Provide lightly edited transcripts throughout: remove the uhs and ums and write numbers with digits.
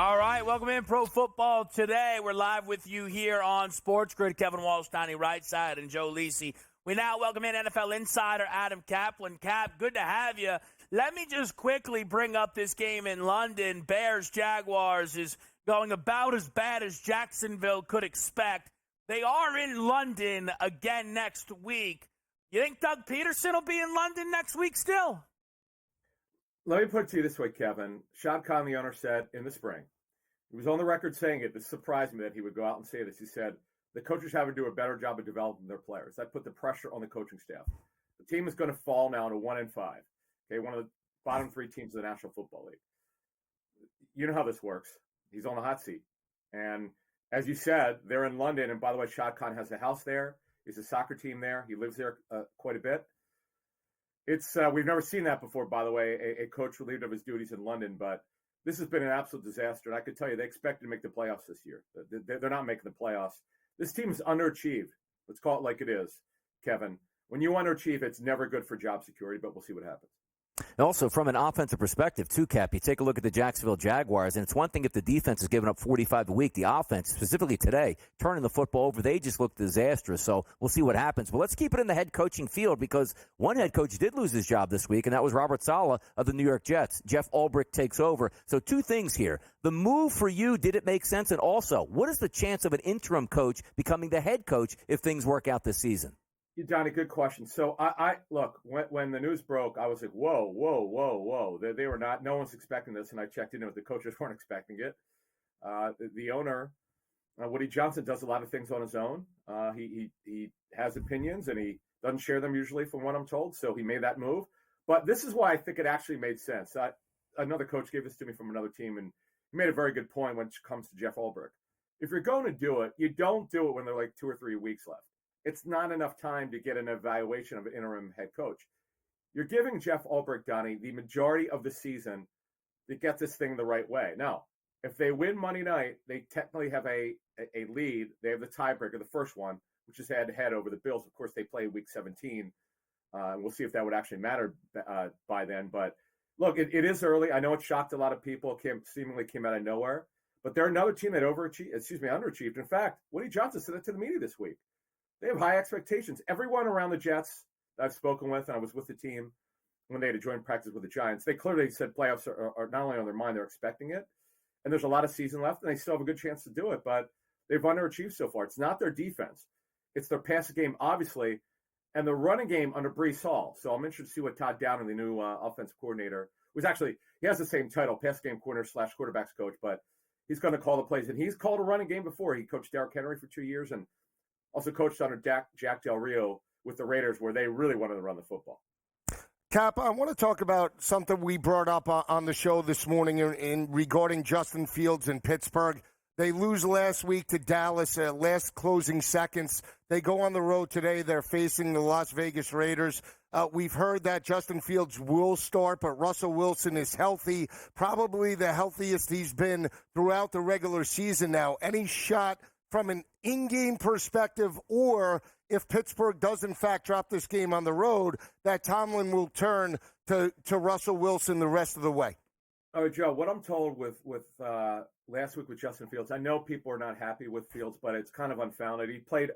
All right, welcome in Pro Football Today. We're live with you here on SportsGrid. Kevin Walsh, Donnie Rightside, and Joe Lisi. We now welcome in NFL insider Adam Caplan. Cap, good to have you. Let me just quickly bring up this game in London. Bears-Jaguars is going about as bad as Jacksonville could expect. They are in London again next week. You think Doug Peterson will be in London next week still? Let me put it to you this way, Kevin. Shad Khan, the owner, said in the spring, he was on the record saying it. This surprised me that he would go out and say this. He said, the coaches have to do a better job of developing their players. That put the pressure on the coaching staff. The team is going to fall now to 1-5. Okay, one of the bottom three teams of the National Football League. You know how this works. He's on the hot seat. And as you said, they're in London. And by the way, Shad Khan has a house there. He's a soccer team there. He lives there quite a bit. It's we've never seen that before, by the way, a coach relieved of his duties in London. But this has been an absolute disaster. And I could tell you they expected to make the playoffs this year. They're not making the playoffs. This team is underachieved. Let's call it like it is, Kevin. When you underachieve, it's never good for job security, but we'll see what happens. And also, from an offensive perspective, too, Cap, you take a look at the Jacksonville Jaguars, and it's one thing if the defense is giving up 45 a week. The offense, specifically today, turning the football over, they just look disastrous. So we'll see what happens. But let's keep it in the head coaching field because one head coach did lose his job this week, and that was Robert Saleh of the New York Jets. Jeff Ulbrich takes over. So two things here. The move for you, did it make sense? And also, what is the chance of an interim coach becoming the head coach if things work out this season? Donnie, good question. So I look, when the news broke, I was like, whoa. They were not, no one's expecting this. And I checked in with the coaches weren't expecting it. The owner, Woody Johnson, does a lot of things on his own. He has opinions and he doesn't share them usually from what I'm told. So he made that move. But this is why I think it actually made sense. Another coach gave this to me from another team and he made a very good point when it comes to Jeff Ulbrich. If you're going to do it, you don't do it when there are like 2 or 3 weeks left. It's not enough time to get an evaluation of an interim head coach. You're giving Jeff Ulbrich, Donnie, the majority of the season to get this thing the right way. Now, if they win Monday night, they technically have a lead. They have the tiebreaker, the first one, which is head-to-head over the Bills. Of course, they play Week 17. We'll see if that would actually matter by then. But, look, it is early. I know it shocked a lot of people. Seemingly came out of nowhere. But they're another team that underachieved. In fact, Woody Johnson said it to the media this week. They have high expectations. Everyone around the Jets that I've spoken with, and I was with the team when they had to join practice with the Giants, they clearly said playoffs are not only on their mind, they're expecting it. And there's a lot of season left, and they still have a good chance to do it. But they've underachieved so far. It's not their defense. It's their passing game, obviously, and the running game under Breece Hall. So I'm interested to see what Todd Downing, the new offensive coordinator, was actually, he has the same title, passing game coordinator / quarterbacks coach, but he's going to call the plays. And he's called a running game before. He coached Derrick Henry for 2 years and also coached under Jack Del Rio with the Raiders where they really wanted to run the football. Cap, I want to talk about something we brought up on the show this morning in regarding Justin Fields in Pittsburgh. They lose last week to Dallas, last closing seconds. They go on the road today. They're facing the Las Vegas Raiders. We've heard that Justin Fields will start, but Russell Wilson is healthy, probably the healthiest he's been throughout the regular season now. Any shot from an in-game perspective, or if Pittsburgh does in fact drop this game on the road, that Tomlin will turn to Russell Wilson the rest of the way? Oh, Joe, what I'm told with last week with Justin Fields, I know people are not happy with Fields, but it's kind of unfounded. He played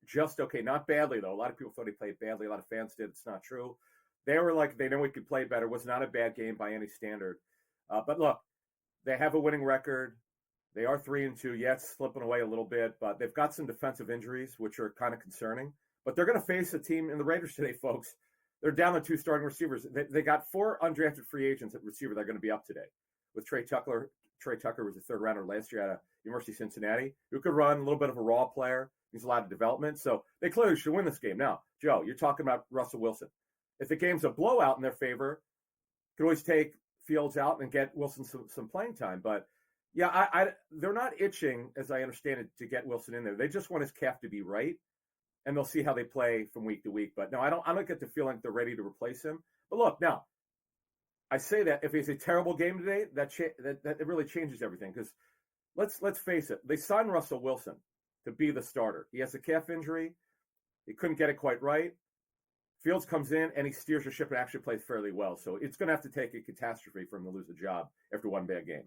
just okay, not badly though. A lot of people thought he played badly. A lot of fans did. It's not true. They were like, they know he could play better. It was not a bad game by any standard. But look, they have a winning record. They are 3-2. Yeah, it's slipping away a little bit, but they've got some defensive injuries, which are kind of concerning. But they're going to face a team in the Raiders today, folks. They're down to 2 starting receivers. They got 4 undrafted free agents at receiver that are going to be up today. With Trey Tucker. Trey Tucker was a third-rounder last year out of University of Cincinnati, who could run, a little bit of a raw player. He's a lot of development. So they clearly should win this game. Now, Joe, you're talking about Russell Wilson. If the game's a blowout in their favor, you can always take Fields out and get Wilson some playing time. But yeah, they're not itching, as I understand it, to get Wilson in there. They just want his calf to be right, and they'll see how they play from week to week. But no, I don't get the feeling they're ready to replace him. But look, now, I say that if it's a terrible game today, that it really changes everything. Because let's face it, they signed Russell Wilson to be the starter. He has a calf injury. He couldn't get it quite right. Fields comes in, and he steers the ship and actually plays fairly well. So it's going to have to take a catastrophe for him to lose a job after one bad game.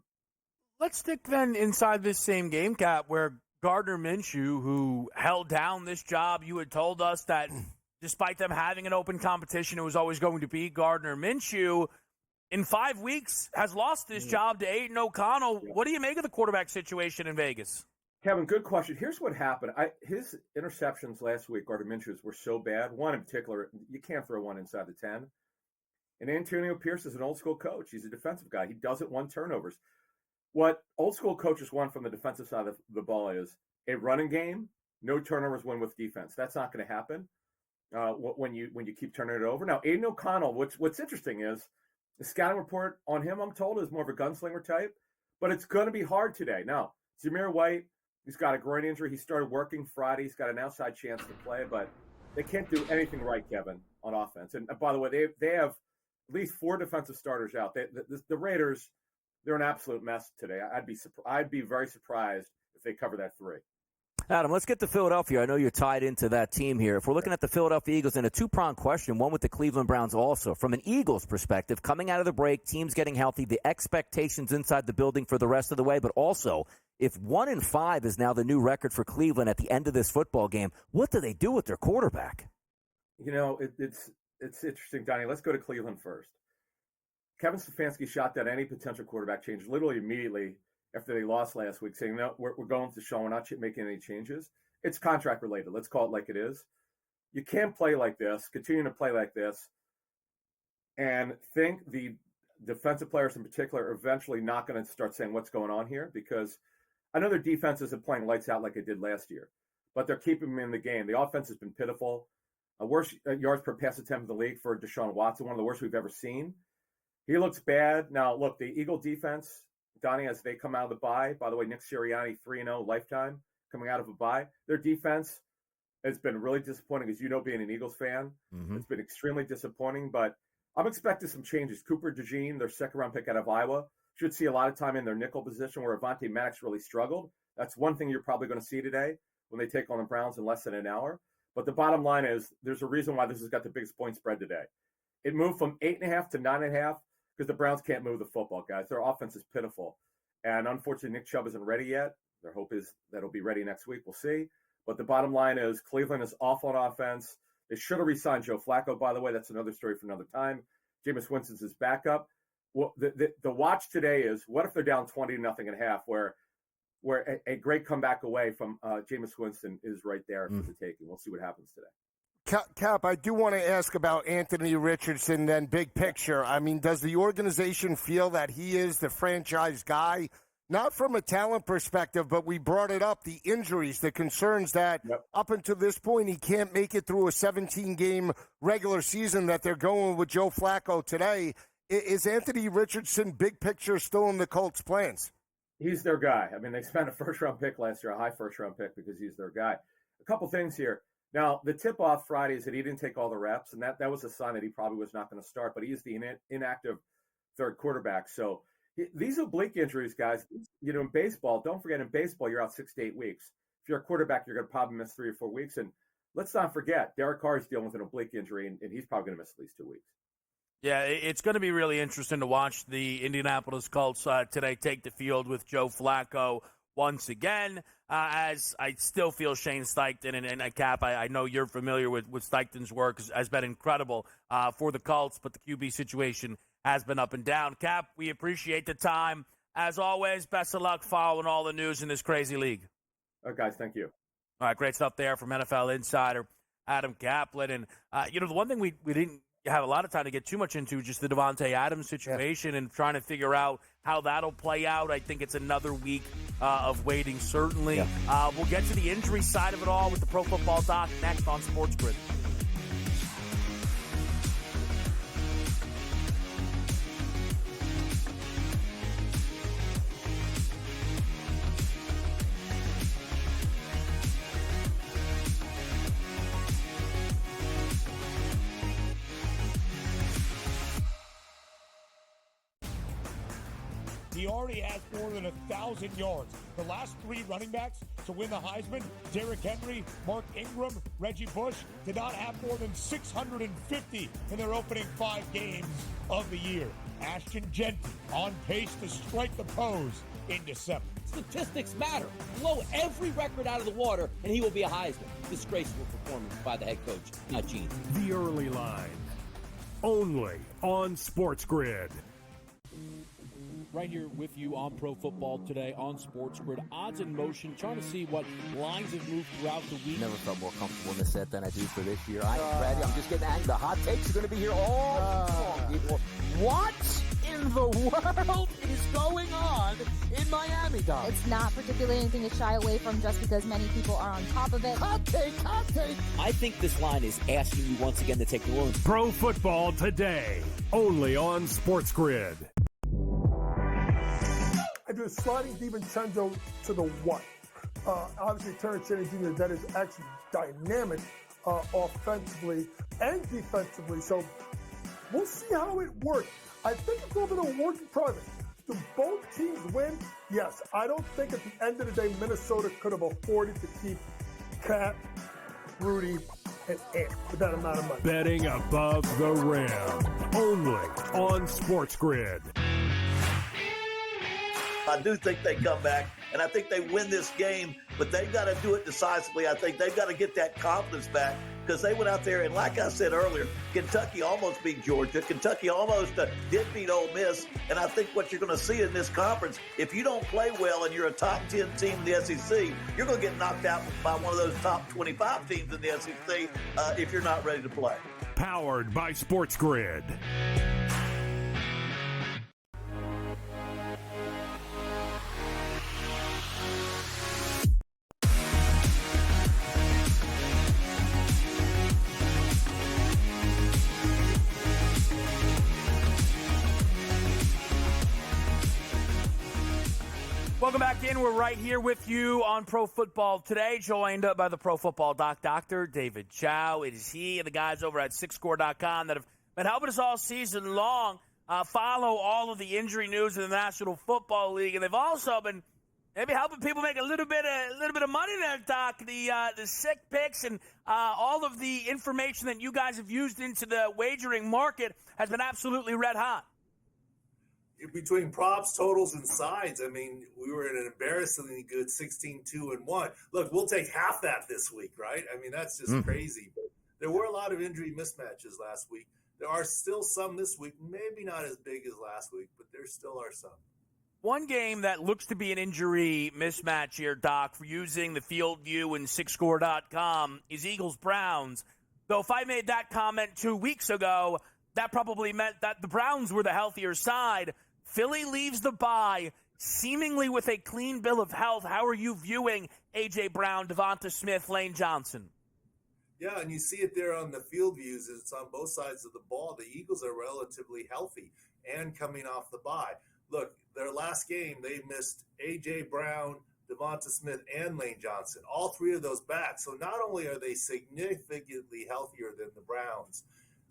Let's stick then inside this same game, Cap, where Gardner Minshew, who held down this job, you had told us that despite them having an open competition, it was always going to be Gardner Minshew. In 5 weeks, has lost his job to Aiden O'Connell. What do you make of the quarterback situation in Vegas? Kevin, good question. Here's what happened. His interceptions last week, Gardner Minshew's, were so bad. One in particular, you can't throw one inside the 10. And Antonio Pierce is an old-school coach. He's a defensive guy. He doesn't want turnovers. What old-school coaches want from the defensive side of the ball is a running game, no turnovers win with defense. That's not going to happen when you keep turning it over. Now, Aiden O'Connell, what's interesting is the scouting report on him, I'm told, is more of a gunslinger type, but it's going to be hard today. Now, Zamir White, he's got a groin injury. He started working Friday. He's got an outside chance to play, but they can't do anything right, Kevin, on offense. And by the way, they have at least 4 defensive starters out. The Raiders, they're an absolute mess today. I'd be very surprised if they cover that 3. Adam, let's get to Philadelphia. I know you're tied into that team here. If we're looking at the Philadelphia Eagles, and a two-pronged question, one with the Cleveland Browns also. From an Eagles perspective, coming out of the break, teams getting healthy, the expectations inside the building for the rest of the way, but also if 1-5 is now the new record for Cleveland at the end of this football game, what do they do with their quarterback? You know, it's interesting, Donnie. Let's go to Cleveland first. Kevin Stefanski shot down any potential quarterback change literally immediately after they lost last week, saying, no, we're going to Chao. We're not making any changes. It's contract related. Let's call it like it is. You can't play like this, continue to play like this, and think the defensive players in particular are eventually not going to start saying what's going on here, because I know their defense isn't playing lights out like it did last year, but they're keeping them in the game. The offense has been pitiful. Worst yards per pass attempt in the league for Deshaun Watson, one of the worst we've ever seen. He looks bad. Now, look, the Eagle defense, Donnie, as they come out of the bye, by the way, Nick Sirianni, 3-0 lifetime, coming out of a bye. Their defense has been really disappointing, as you know, being an Eagles fan. Mm-hmm. It's been extremely disappointing, but I'm expecting some changes. Cooper DeJean, their second-round pick out of Iowa, should see a lot of time in their nickel position where Avonte Maddox really struggled. That's one thing you're probably going to see today when they take on the Browns in less than an hour. But the bottom line is there's a reason why this has got the biggest point spread today. It moved from 8.5 to 9.5 because the Browns can't move the football, guys. Their offense is pitiful. And unfortunately, Nick Chubb isn't ready yet. Their hope is that he'll be ready next week. We'll see. But the bottom line is Cleveland is awful on offense. They should have re-signed Joe Flacco, by the way. That's another story for another time. Jameis Winston's his backup. Well, the watch today is, what if they're down 20-0 at half, where a great comeback away from Jameis Winston is right there for the taking. We'll see what happens today. Cap, I do want to ask about Anthony Richardson, then big picture. I mean, does the organization feel that he is the franchise guy? Not from a talent perspective, but we brought it up, the injuries, the concerns that up until this point he can't make it through a 17-game regular season that they're going with Joe Flacco today. Is Anthony Richardson, big picture, still in the Colts' plans? He's their guy. I mean, they spent a first-round pick last year, a high first-round pick, because he's their guy. A couple things here. Now, the tip-off Friday is that he didn't take all the reps, and that was a sign that he probably was not going to start, but he is the inactive third quarterback. So these oblique injuries, guys, you know, in baseball, don't forget, in baseball, you're out 6 to 8 weeks. If you're a quarterback, you're going to probably miss 3 or 4 weeks. And let's not forget, Derek Carr is dealing with an oblique injury, and he's probably going to miss at least 2 weeks. Yeah, it's going to be really interesting to watch the Indianapolis Colts today take the field with Joe Flacco once again, as I still feel Shane Steichen and Cap, I know you're familiar with Steichen's work, has been incredible for the Colts, but the QB situation has been up and down. Cap, we appreciate the time. As always, best of luck following all the news in this crazy league. All right, guys, thank you. All right, great stuff there from NFL insider Adam Caplan. And, the one thing we didn't have a lot of time to get too much into, just the Devontae Adams situation and trying to figure out how that'll play out. I think it's another week of waiting, certainly. Yeah. We'll get to the injury side of it all with the Pro Football Doc next on SportsGrid. He already has more than 1,000 yards. The last 3 running backs to win the Heisman, Derrick Henry, Mark Ingram, Reggie Bush, did not have more than 650 in their opening 5 games of the year. Ashton Genty on pace to strike the pose in December. Statistics matter. Blow every record out of the water, and he will be a Heisman. Disgraceful performance by the head coach, not Gene. The Early Line, only on SportsGrid. Right here with you on Pro Football Today on SportsGrid. Odds in motion, trying to see what lines have moved throughout the week. Never felt more comfortable in this set than I do for this year. I am ready. I'm just getting angry. The hot takes are going to be here all long, people. What in the world is going on in Miami, Don? It's not particularly anything to shy away from just because many people are on top of it. Hot take, hot take. I think this line is asking you once again to take New Orleans. Pro Football Today, only on SportsGrid. I do a sliding DiVincenzo to the what. Obviously, Terrence Shannon Jr., that is actually dynamic offensively and defensively. So we'll see how it works. I think it's a little bit of a work in progress. Do both teams win? Yes. I don't think at the end of the day, Minnesota could have afforded to keep Cat, Rudy, and Ant with that amount of money. Betting above the rim, only on SportsGrid. I do think they come back, and I think they win this game, but they've got to do it decisively. I think they've got to get that confidence back because they went out there, and like I said earlier, Kentucky almost beat Georgia. Kentucky almost did beat Ole Miss, and I think what you're going to see in this conference, if you don't play well and you're a top 10 team in the SEC, you're going to get knocked out by one of those top 25 teams in the SEC if you're not ready to play. Powered by SportsGrid. Welcome back in. We're right here with you on Pro Football Today, joined by the Pro Football Doctor, David Chao. It is he and the guys over at SixScore.com that have been helping us all season long follow all of the injury news in the National Football League, and they've also been maybe helping people make a little bit of money there, Doc. The sick picks and all of the information that you guys have used into the wagering market has been absolutely red hot. Between props, totals, and sides, I mean, we were in an embarrassingly good 16-2-1. Look, we'll take half that this week, right? I mean, that's just crazy. But there were a lot of injury mismatches last week. There are still some this week, maybe not as big as last week, but there still are some. One game that looks to be an injury mismatch here, Doc, for using the field view and SixScore.com is Eagles-Browns. Though if I made that comment 2 weeks ago, that probably meant that the Browns were the healthier side. Philly leaves the bye, seemingly with a clean bill of health. How are you viewing A.J. Brown, Devonta Smith, Lane Johnson? Yeah, and you see it there on the field views. It's on both sides of the ball. The Eagles are relatively healthy and coming off the bye. Look, their last game, they missed A.J. Brown, Devonta Smith, and Lane Johnson, all 3 of those backs. So not only are they significantly healthier than the Browns,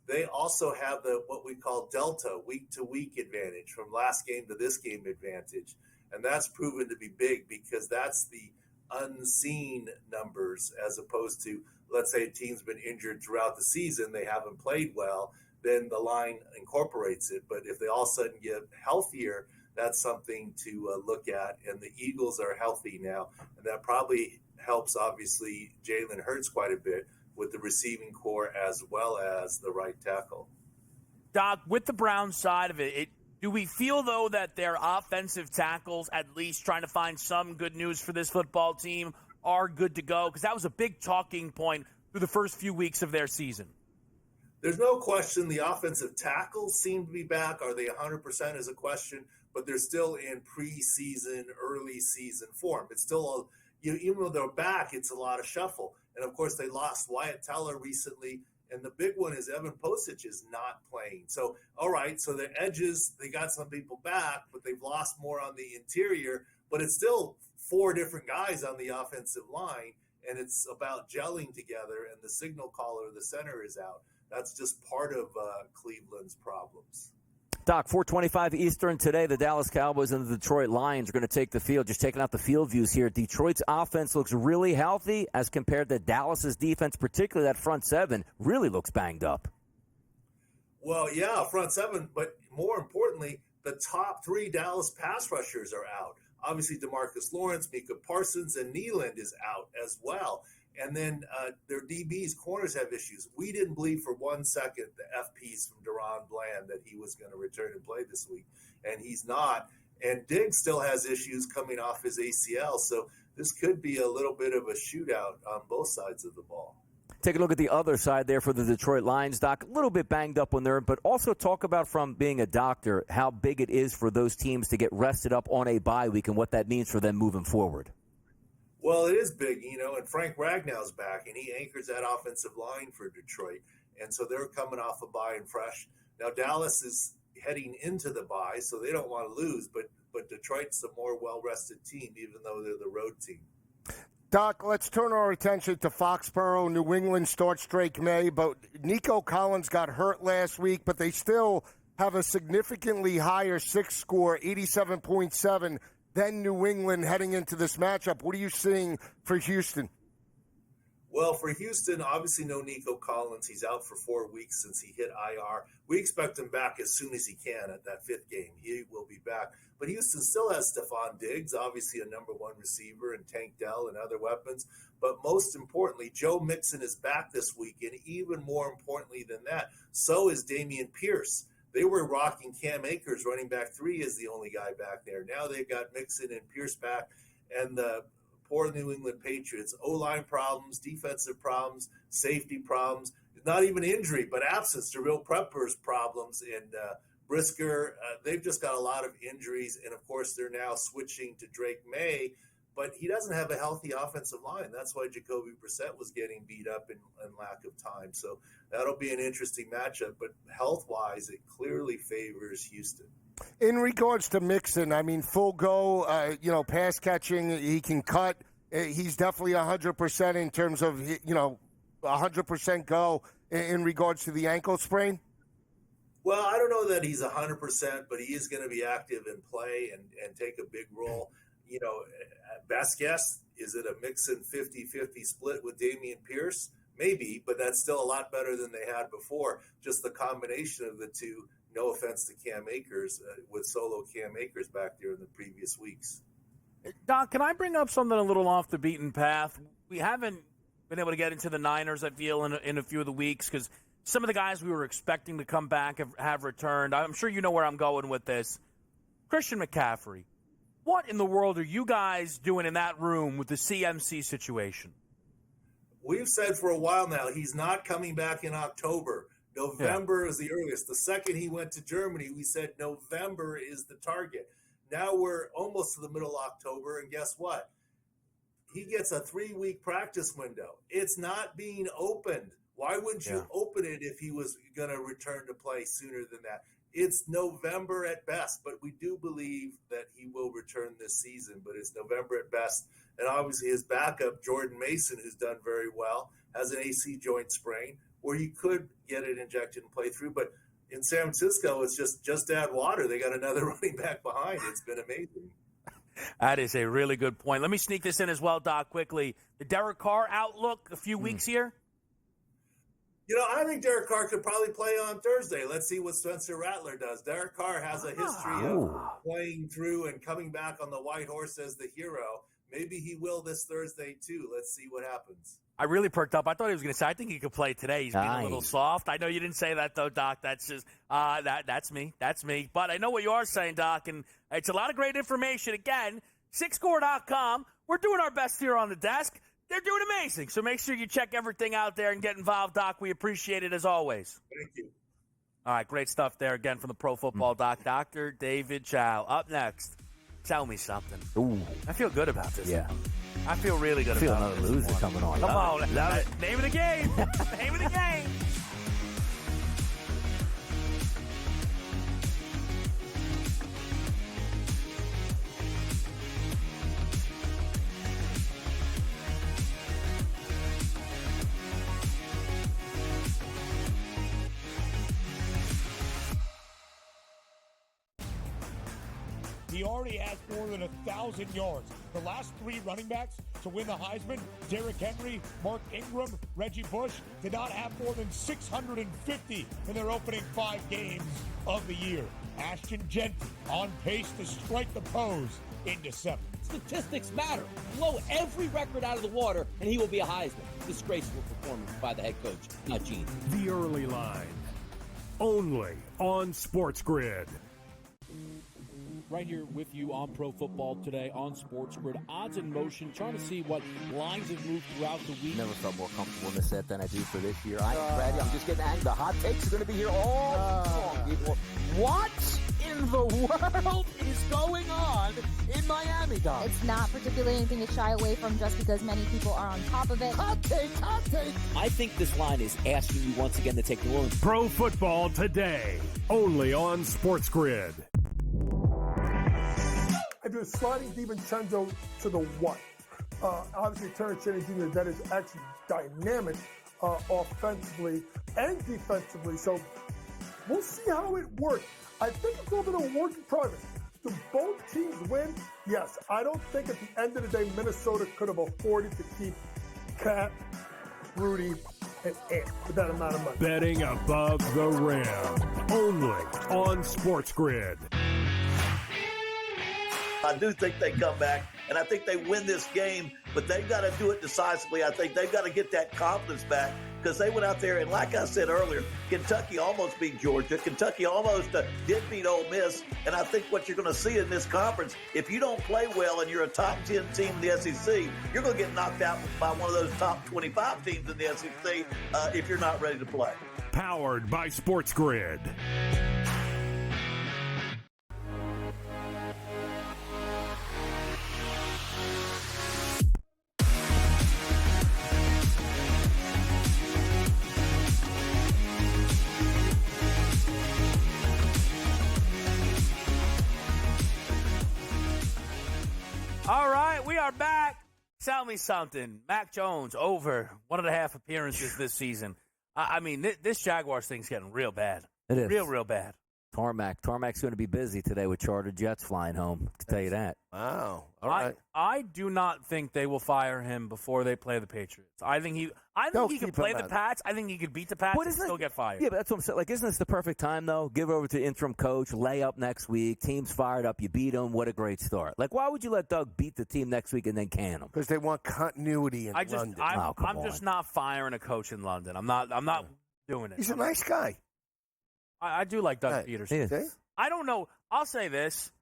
they also have the what we call delta, week-to-week advantage, from last game to this game advantage. And that's proven to be big because that's the unseen numbers as opposed to, let's say a team's been injured throughout the season, they haven't played well, then the line incorporates it. But if they all of a sudden get healthier, that's something to look at. And the Eagles are healthy now, and that probably helps, obviously, Jalen Hurts quite a bit with the receiving core as well as the right tackle. Doc, with the Browns side of it, do we feel, though, that their offensive tackles, at least trying to find some good news for this football team, are good to go? Because that was a big talking point through the first few weeks of their season. There's no question the offensive tackles seem to be back. Are they 100% is a question, but they're still in preseason, early season form. It's still, even though they're back, it's a lot of shuffle. And, of course, they lost Wyatt Teller recently. And the big one is Evan Posich is not playing. So, all right, so the edges, they got some people back, but they've lost more on the interior. But it's still 4 different guys on the offensive line, and it's about gelling together, and the signal caller, the center, is out. That's just part of Cleveland's problems. Doc, 4:25 Eastern today, the Dallas Cowboys and the Detroit Lions are going to take the field. Just taking out the field views here. Detroit's offense looks really healthy as compared to Dallas's defense, particularly that front seven, really looks banged up. Well, yeah, front seven, but more importantly, the top three Dallas pass rushers are out. Obviously, DeMarcus Lawrence, Micah Parsons, and Nealand is out as well. And then their DBs, corners have issues. We didn't believe for 1 second the FPs from Deron Bland that he was going to return and play this week, and he's not. And Diggs still has issues coming off his ACL, so this could be a little bit of a shootout on both sides of the ball. Take a look at the other side there for the Detroit Lions, Doc. A little bit banged up on there, but also talk about, from being a doctor, how big it is for those teams to get rested up on a bye week and what that means for them moving forward. Well, it is big, and Frank Ragnow's back, and he anchors that offensive line for Detroit. And so they're coming off a bye and fresh. Now, Dallas is heading into the bye, so they don't want to lose, but Detroit's a more well-rested team, even though they're the road team. Doc, let's turn our attention to Foxborough. New England starts Drake May, but Nico Collins got hurt last week, but they still have a significantly higher six score, 87.7, than New England heading into this matchup. What are you seeing for Houston? Well, for Houston, obviously no Nico Collins. He's out for 4 weeks since he hit IR. We expect him back as soon as he can at that fifth game. He will be back. But Houston still has Stephon Diggs, obviously a number one receiver, and Tank Dell and other weapons. But most importantly, Joe Mixon is back this week, and even more importantly than that, so is Dameon Pierce. They were rocking Cam Akers, running back 3, as the only guy back there. Now they've got Mixon and Pierce back, and the poor New England Patriots, O-line problems, defensive problems, safety problems, not even injury, but absence. Jabril Peppers problems, and Brisker, they've just got a lot of injuries, and of course they're now switching to Drake May, but he doesn't have a healthy offensive line. That's why Jacoby Brissett was getting beat up in lack of time. So that'll be an interesting matchup, but health-wise, it clearly favors Houston. In regards to Mixon, I mean, full go, pass catching, he can cut. He's definitely 100% in terms of, 100% go in regards to the ankle sprain. Well, I don't know that he's 100%, but he is going to be active and play and take a big role. Best guess, is it a Mixon 50-50 split with Dameon Pierce? Maybe, but that's still a lot better than they had before. Just the combination of the two, no offense to Cam Akers, with solo Cam Akers back there in the previous weeks. Doc, can I bring up something a little off the beaten path? We haven't been able to get into the Niners, I feel, in a few of the weeks, because some of the guys we were expecting to come back have returned. I'm sure you know where I'm going with this. Christian McCaffrey, what in the world are you guys doing in that room with the CMC situation? We've said for a while now he's not coming back in October. November is the earliest. The second he went to Germany, we said November is the target. Now we're almost to the middle of October, and guess what? He gets a 3-week practice window. It's not being opened. Why wouldn't you open it if he was going to return to play sooner than that? It's November at best, but we do believe that he will return this season, but it's November at best. And obviously his backup, Jordan Mason, who's done very well, has an AC joint sprain where he could get it injected and play through. But in San Francisco, it's just add water. They got another running back behind. It's been amazing. That is a really good point. Let me sneak this in as well, Doc, quickly. The Derek Carr outlook a few weeks here? I think Derek Carr could probably play on Thursday. Let's see what Spencer Rattler does. Derek Carr has a history of playing through and coming back on the white horse as the hero. Maybe he will this Thursday, too. Let's see what happens. I really perked up. I thought he was going to say, I think he could play today. He's being a little soft. I know you didn't say that, though, Doc. That's just that's me. That's me. But I know what you are saying, Doc, and it's a lot of great information. Again, sixscore.com. We're doing our best here on the desk. They're doing amazing. So make sure you check everything out there and get involved, Doc. We appreciate it as always. Thank you. All right, great stuff there again from the Pro Football Doc, Dr. David Chao. Up next, tell me something. Ooh. I feel good about this. Yeah. I feel really good I feel about this. another loser coming on. Come on. Love it. Name of the game. Name of the game. He already has more than 1,000 yards. The last 3 running backs to win the Heisman, Derrick Henry, Mark Ingram, Reggie Bush, did not have more than 650 in their opening 5 games of the year. Ashton Genty on pace to strike the pose in December. Statistics matter. Blow every record out of the water, and he will be a Heisman. Disgraceful performance by the head coach, not Gene. The Early Line. Only on SportsGrid. Right here with you on Pro Football Today on SportsGrid. Odds in motion, trying to see what lines have moved throughout the week. Never felt more comfortable in this set than I do for this year. I'm just getting angry. The hot takes are going to be here all long, people. What in the world is going on in Miami, Dom? It's not particularly anything to shy away from just because many people are on top of it. Hot take, hot take. I think this line is asking you once again to take New Orleans. Pro Football Today, only on SportsGrid. I do sliding DiVincenzo to the one. Obviously, Terrence Shannon Jr., that is actually dynamic offensively and defensively. So we'll see how it works. I think it's a little bit of a work in progress. Do both teams win? Yes. I don't think at the end of the day, Minnesota could have afforded to keep Cat, Rudy, and Ant with that amount of money. Betting above the rim, only on SportsGrid. I do think they come back, and I think they win this game, but they've got to do it decisively. I think they've got to get that confidence back because they went out there, and like I said earlier, Kentucky almost beat Georgia. Kentucky almost did beat Ole Miss, and I think what you're going to see in this conference, if you don't play well and you're a top 10 team in the SEC, you're going to get knocked out by one of those top 25 teams in the SEC if you're not ready to play. Powered by SportsGrid. All right, we are back. Tell me something. Mac Jones over 1.5 appearances this season. I mean, this Jaguars thing's getting real bad. It is. Real bad. Tarmac's going to be busy today with chartered jets flying home, to tell you that. Wow. All right. I do not think they will fire him before they play the Patriots. I think he could play the Pats. I think he could beat the Pats and still get fired. Yeah, but that's what I'm saying. Like, isn't this the perfect time, though? Give over to interim coach, lay up next week, team's fired up, you beat them. What a great start. Like, why would you let Doug beat the team next week and then can them? Because they want continuity in London. I'm just not firing a coach in London. I'm not doing it. He's a nice guy. I do like Doug Peterson. I don't know. I'll say this.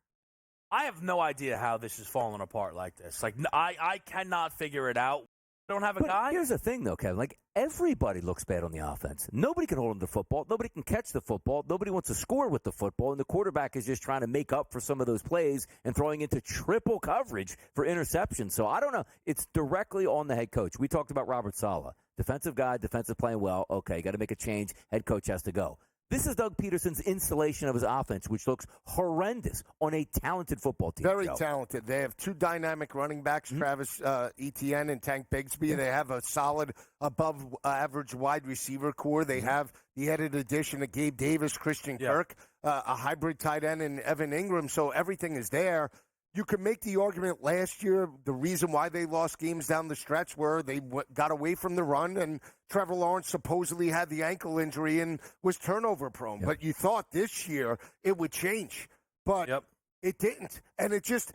I have no idea how this is falling apart like this. Like, I cannot figure it out. I don't have a guy. Here's the thing, though, Kevin. Like, everybody looks bad on the offense. Nobody can hold on to the football. Nobody can catch the football. Nobody wants to score with the football. And the quarterback is just trying to make up for some of those plays and throwing into triple coverage for interception. So I don't know. It's directly on the head coach. We talked about Robert Saleh. Defensive guy, defensive playing well. Okay, got to make a change. Head coach has to go. This is Doug Peterson's installation of his offense, which looks horrendous on a talented football team. Very talented. They have 2 dynamic running backs, Travis Etienne and Tank Bigsby. They have a solid above-average wide receiver core. They have the added addition of Gabe Davis, Christian Kirk, a hybrid tight end in Evan Ingram. So everything is there. You could make the argument last year, the reason why they lost games down the stretch were they got away from the run, and Trevor Lawrence supposedly had the ankle injury and was turnover prone. But you thought this year it would change, but it didn't. And it just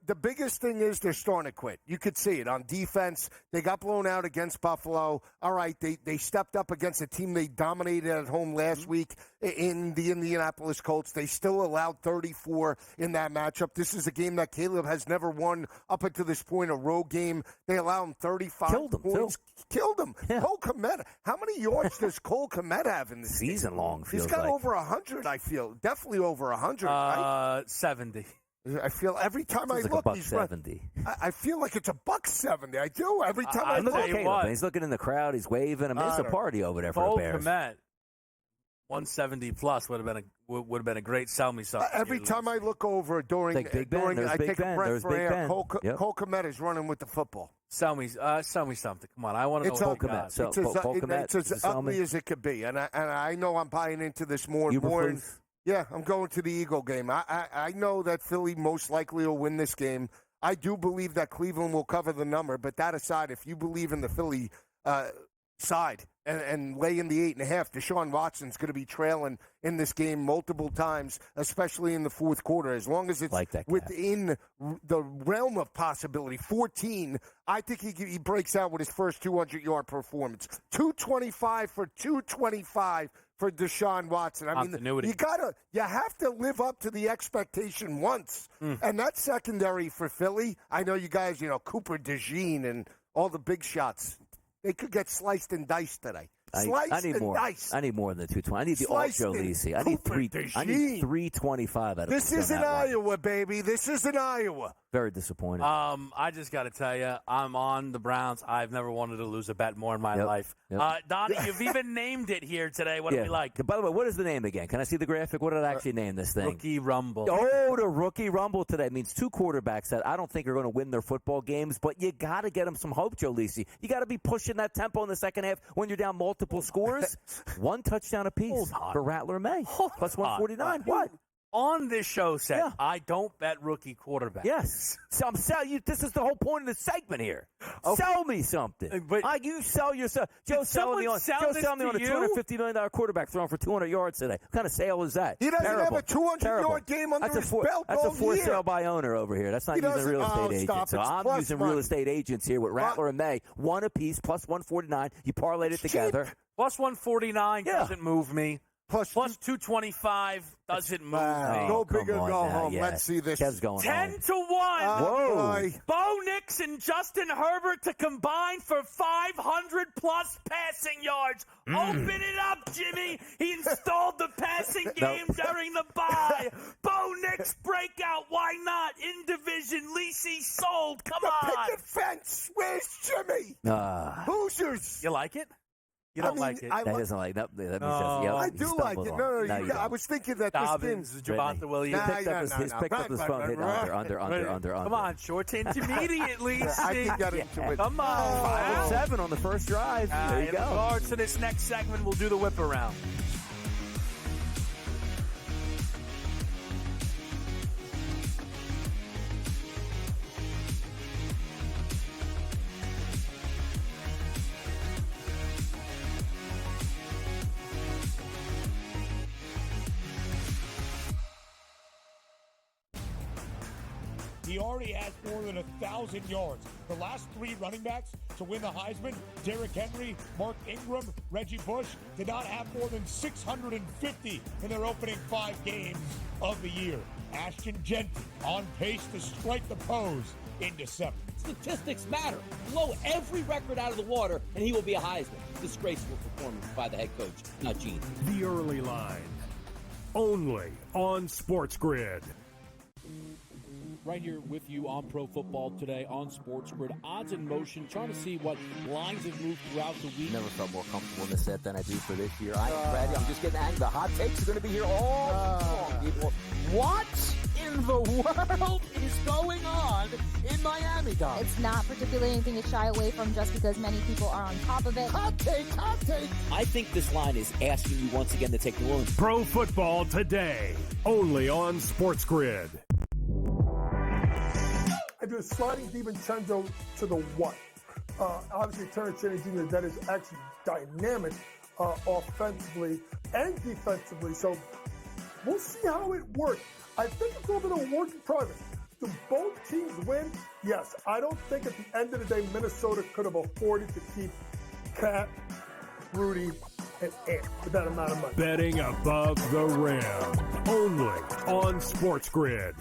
the biggest thing is they're starting to quit. You could see it on defense. They got blown out against Buffalo. All right, they stepped up against a team they dominated at home last week in the Indianapolis Colts. They still allowed 34 in that matchup. This is a game that Caleb has never won up until this point, a road game. They allow him 35 points. Killed him. Yeah. Cole Kmet. How many yards does Cole Kmet have in this season long? He's got over 100, I feel. Definitely over 100, right? 70. I feel every time I look, he's 70. I feel like it's $170. I do every time I look. He's looking in the crowd. He's waving. I mean, it's a party over there for the Bears. Komet, 170 plus would have been a great sell me something. Every time I look over during I take a breath for air. Cole Kmet is running with the football. Sell me something. Come on, I want to know. Cole Kmet. It's as ugly as it could be, and I know I'm buying into this more and more. Yeah, I'm going to the Eagle game. I know that Philly most likely will win this game. I do believe that Cleveland will cover the number, but that aside, if you believe in the Philly side and lay in the 8.5, Deshaun Watson's going to be trailing in this game multiple times, especially in the fourth quarter. As long as it's within the realm of possibility, 14, I think he breaks out with his first 200-yard performance. 225 for 225 for Deshaun Watson. I mean, you have to live up to the expectation once. And that secondary for Philly, I know you guys, Cooper DeJean and all the big shots, they could get sliced and diced today. I need more. I need more than the 220. I need the all-show Lisi. I need 325 out of this. Isn't Iowa, baby. This isn't Iowa. Very disappointed. I just got to tell you, I'm on the Browns. I've never wanted to lose a bet more in my life. Donnie, you've even named it here today. What do we like? By the way, what is the name again? Can I see the graphic? What did I actually name this thing? Rookie Rumble. Oh, the Rookie Rumble today means two quarterbacks that I don't think are going to win their football games, but you got to get them some hope, Joe Lisi. You got to be pushing that tempo in the second half when you're down multiple scores. One touchdown apiece for Rattler May. Plus 149. What? On this show set, I don't bet rookie quarterbacks. Yes. So I'm selling you. This is the whole point of the segment here. Okay. Sell me something. But you sell yourself. Joe, sell me on a $250 million quarterback throwing for 200 yards today. What kind of sale is that? He doesn't have a 200-yard game under his belt. That's a for sale by owner over here. That's not using real estate agents. So I'm using real estate agents here with Rattler and May. One apiece, plus 149. You parlayed it together. Plus 149 doesn't move me. Plus 225 doesn't move me. Go big or go home. Yeah. Let's see this. 10-1. Whoa. Bo Nix and Justin Herbert to combine for 500-plus passing yards. Open it up, Jimmy. He installed the passing game during the bye. Bo Nix breakout. Why not? In division. Lisi sold. Come on. Picket fence. Where's Jimmy? Hoosiers. You like it? You don't like it. That doesn't like that. That means I do like it. No, I was thinking that Dobbins, this Javonte Williams. He picked up his phone, hit under. Come on, short intermediate, Lisi. I can get into it. Come on. 5-7 on the first drive. There you go. In regards to this next segment, we'll do the whip around. He already has more than 1,000 yards. The last three running backs to win the Heisman, Derrick Henry, Mark Ingram, Reggie Bush, did not have more than 650 in their opening 5 games of the year. Ashton Genty on pace to strike the pose in December. Statistics matter. Blow every record out of the water, and he will be a Heisman. Disgraceful performance by the head coach, not Gene. The early line. Only on SportsGrid. Right here with you on Pro Football Today on SportsGrid. Odds in motion, trying to see what lines have moved throughout the week. Never felt more comfortable in this set than I do for this year. I am ready. I'm just getting angry. The hot takes are going to be here all long, people. What in the world is going on in Miami, Dom? It's not particularly anything to shy away from just because many people are on top of it. Hot take. I think this line is asking you once again to take New Orleans. Pro Football Today, only on SportsGrid. I do a sliding DiVincenzo to the one. Obviously, Terrence Shannon Jr., that is actually dynamic offensively and defensively. So we'll see how it works. I think it's a little bit of a work in progress. Do both teams win? Yes. I don't think at the end of the day, Minnesota could have afforded to keep Cat, Rudy, and Ant with that amount of money. Betting above the rim, only on SportsGrid.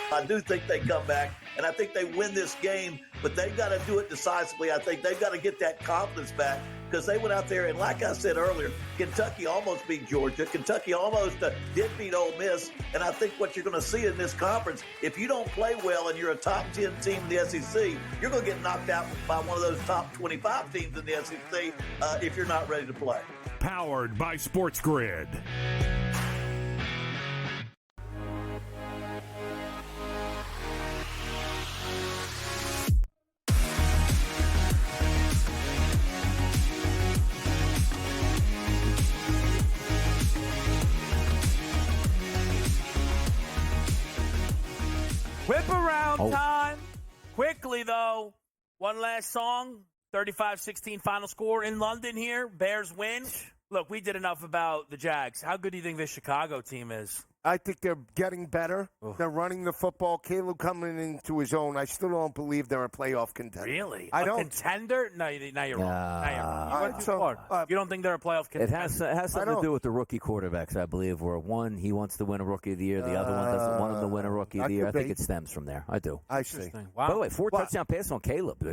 I do think they come back, and I think they win this game, but they've got to do it decisively. I think they've got to get that confidence back because they went out there, and like I said earlier, Kentucky almost beat Georgia. Kentucky almost did beat Ole Miss, and I think what you're going to see in this conference, if you don't play well and you're a top 10 team in the SEC, you're going to get knocked out by one of those top 25 teams in the SEC if you're not ready to play. Powered by SportsGrid. Whip around time. Quickly, though, one last song. 35-16 final score in London here. Bears win. Look, we did enough about the Jags. How good do you think this Chicago team is? I think they're getting better. They're running the football. Caleb coming into his own. I still don't believe they're a playoff contender. Really? I a don't. Contender? No, now you're wrong. Now you're wrong. You went too far. You don't think they're a playoff contender? It has something to do with the rookie quarterbacks, I believe, where one, he wants to win a Rookie of the Year. The other one doesn't want him to win a Rookie of the Year. I think it stems from there. I do. I see. Wow. By the way, 4 touchdown passes on Caleb.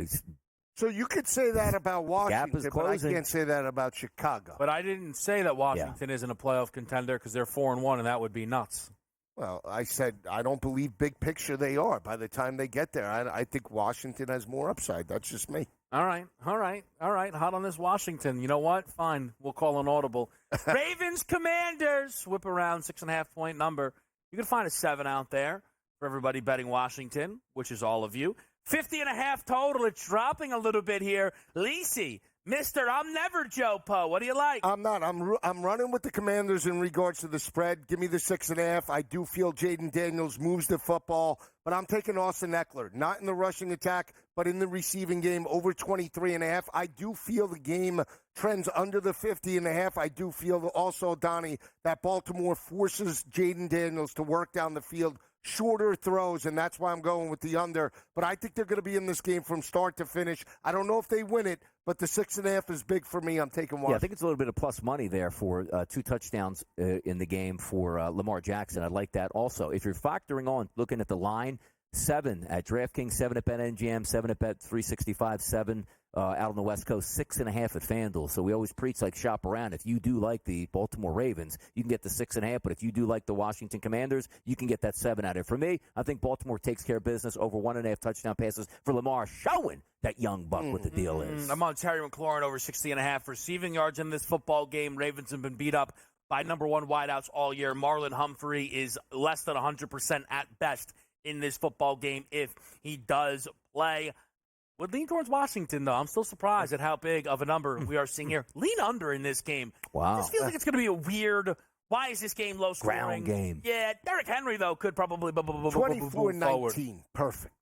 So you could say that about Washington, but I can't say that about Chicago. But I didn't say that Washington isn't a playoff contender because they're 4-1, and that would be nuts. Well, I said I don't believe big picture they are by the time they get there. I think Washington has more upside. That's just me. All right. Hot on this Washington. You know what? Fine. We'll call an audible. Ravens, Commanders. Whip around 6.5-point number. You can find a 7 out there for everybody betting Washington, which is all of you. 50.5 total. It's dropping a little bit here. Lisi, Mr. I'm never Joe Poe. What do you like? I'm not. I'm running with the Commanders in regards to the spread. Give me the 6.5. I do feel Jaden Daniels moves the football, but I'm taking Austin Eckler. Not in the rushing attack, but in the receiving game, over 23.5. I do feel the game trends under the 50.5. I do feel also, Donnie, that Baltimore forces Jaden Daniels to work down the field, shorter throws, and that's why I'm going with the under. But I think they're going to be in this game from start to finish. I don't know if they win it, but the 6.5 is big for me. I'm taking one. Yeah, I think it's a little bit of plus money there for 2 touchdowns in the game for Lamar Jackson. I like that also. If you're factoring on, looking at the line, 7 at DraftKings, 7 at BetMGM, 7 at Bet365, 7 out on the West Coast, 6.5 at FanDuel. So we always preach, like, shop around. If you do like the Baltimore Ravens, you can get the 6.5. But if you do like the Washington Commanders, you can get that 7 out of it. For me, I think Baltimore takes care of business, over 1.5 touchdown passes for Lamar, showing that young buck what the deal is. I'm on Terry McLaurin over 60.5 receiving yards in this football game. Ravens have been beat up by number 1 wideouts all year. Marlon Humphrey is less than 100% at best in this football game if he does play. Would lean towards Washington, though. I'm still surprised at how big of a number we are seeing here. Lean under in this game. Wow. This feels like it's going to be a weird, why is this game low scoring? Ground game. Yeah, Derrick Henry, though, could probably 24-19. Perfect.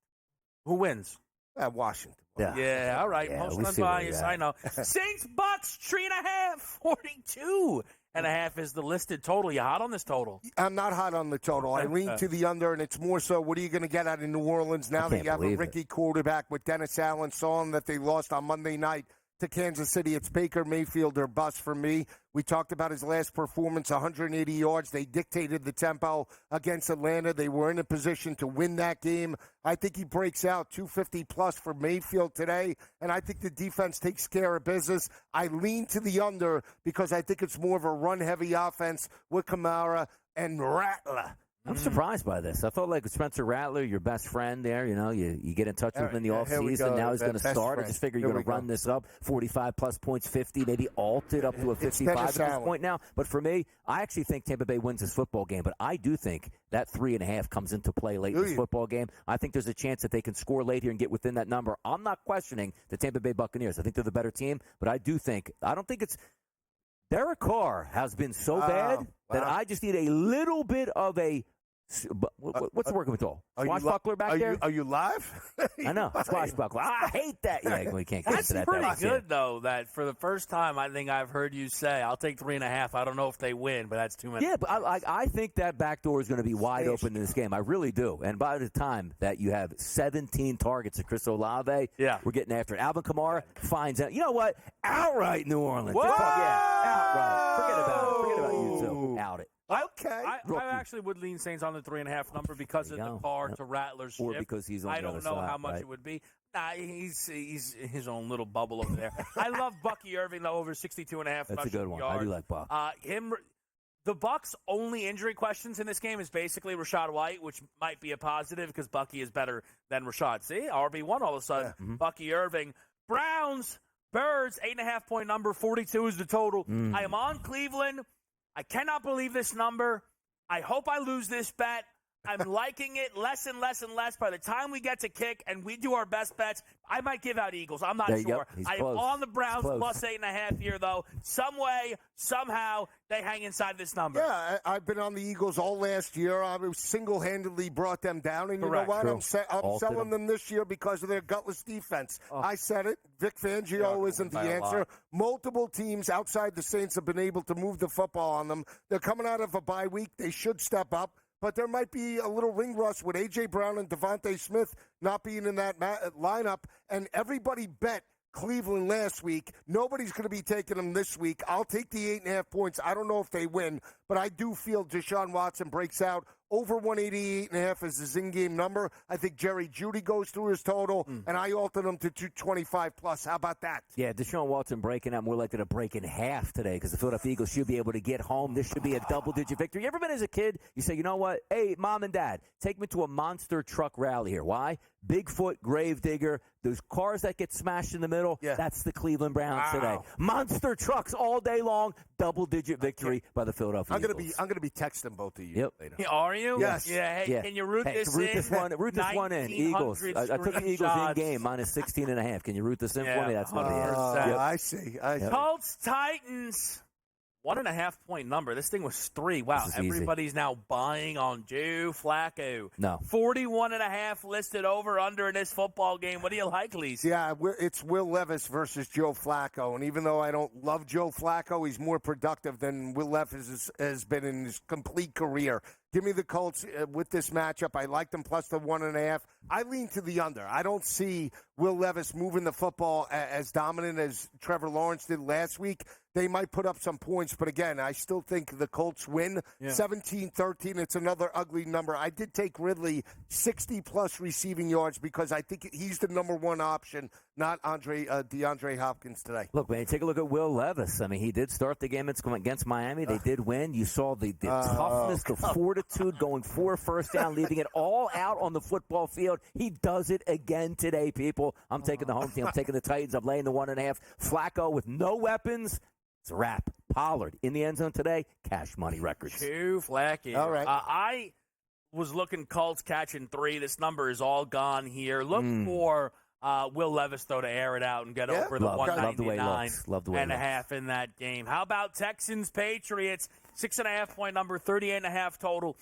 Who wins? Washington. Yeah, all right. Yeah, most unbiased, I know. Saints, Bucks, 3.5, 42.5 is the listed total. You hot on this total? I'm not hot on the total. I lean to the under, and it's more so what are you going to get out of New Orleans now that you have a rookie quarterback with Dennis Allen? Saw him that they lost on Monday night to Kansas City. It's Baker Mayfield or bust for me. We talked about his last performance, 180 yards. They dictated the tempo against Atlanta. They were in a position to win that game. I think he breaks out 250-plus for Mayfield today, and I think the defense takes care of business. I lean to the under because I think it's more of a run-heavy offense with Kamara and Rattler. I'm surprised by this. I thought, like, Spencer Rattler, your best friend there, you get in touch with him in the offseason. Now he's going to start. I just figure you're going to run this up, 45-plus points, 50, maybe alt it up to a 55 at this point now. But for me, I actually think Tampa Bay wins this football game. But I do think that 3.5 comes into play late in this football game. I think there's a chance that they can score late here and get within that number. I'm not questioning the Tampa Bay Buccaneers. I think they're the better team. But I don't think it's – Derek Carr has been so bad that I just need a little bit of a – what's the word with all? Swashbuckler back there? Are you live? I know. Swashbuckler. I hate that. Yeah, we can't get into that. That's pretty good, though, that for the first time I think I've heard you say, I'll take 3.5. I don't know if they win, but that's too many. Yeah, but I think that back door is going to be wide open in this game. I really do. And by the time that you have 17 targets of Chris Olave, we're getting after it. Alvin Kamara finds out. You know what? Outright New Orleans. Whoa! Outright. Forget about you two. Out it. Okay. I actually would lean Saints on the 3.5 number because of the Carr to Rattler shift. Or because he's on the other side. I don't know how much it would be. Nah, he's his own little bubble over there. I love Bucky Irving, though, over 62.5 That's a good one. yards. I do like Buck. The Bucs' only injury questions in this game is basically Rachaad White, which might be a positive because Bucky is better than Rachaad. See, RB1 all of a sudden. Yeah. Mm-hmm. Bucky Irving. Browns, Birds, 8.5-point number, 42 is the total. I am on Cleveland. I cannot believe this number. I hope I lose this bet. I'm liking it less and less and less. By the time we get to kick and we do our best bets, I might give out Eagles. I'm not sure. I am on the Browns plus 8.5 here, though. Some way, somehow, they hang inside this number. Yeah, I've been on the Eagles all last year. I single-handedly brought them down, and Correct. You know what? I'm selling them this year because of their gutless defense. I said it. Vic Fangio isn't the answer. Multiple teams outside the Saints have been able to move the football on them. They're coming out of a bye week. They should step up. But there might be a little ring rust with A.J. Brown and Devontae Smith not being in that lineup. And everybody bet Cleveland last week. Nobody's going to be taking them this week. I'll take the 8.5 points. I don't know if they win, but I do feel Deshaun Watson breaks out. Over 188.5 is his in-game number. I think Jerry Jeudy goes through his total, and I altered him to 225 plus. How about that? Yeah, Deshaun Watson breaking out more likely to break in half today because the Philadelphia Eagles should be able to get home. This should be a double-digit victory. You ever been as a kid, you say, you know what? Hey, Mom and Dad, take me to a monster truck rally here. Why? Bigfoot, Gravedigger, those cars that get smashed in the middle, that's the Cleveland Browns today. Monster trucks all day long, double-digit victory by the Philadelphia Eagles. I'm gonna be texting both of you later. Are you? Yes. Yeah. Hey, can you root this root in? Root this one in. Eagles. I took the Eagles in game minus 16.5. Can you root this in for me? That's what it is. I see. Colts, Titans. 1.5 point number. This thing was 3. Wow. Everybody's now buying on Joe Flacco. No. 41.5 listed over under in this football game. What do you like, Lisi? Yeah, it's Will Levis versus Joe Flacco. And even though I don't love Joe Flacco, he's more productive than Will Levis has been in his complete career. Give me the Colts with this matchup. I like them plus the 1.5. I lean to the under. I don't see Will Levis moving the football as dominant as Trevor Lawrence did last week. They might put up some points, but again, I still think the Colts win. 17-13, it's another ugly number. I did take Ridley 60-plus receiving yards because I think he's the number one option, not DeAndre Hopkins today. Look, man, take a look at Will Levis. I mean, he did start the game against Miami. They did win. You saw the toughness, the fortitude, going for a first down, leaving it all out on the football field. He does it again today, people. I'm taking the home team. I'm taking the Titans. I'm laying the 1.5. Flacco with no weapons. It's a wrap. Pollard in the end zone today. Cash money records. Two Flacco. All right. I was looking Colts catching 3. This number is all gone here. Look for Will Levis, though, to air it out and get over the 199.5 in that game. How about Texans Patriots? 6.5 point number, 38.5 total.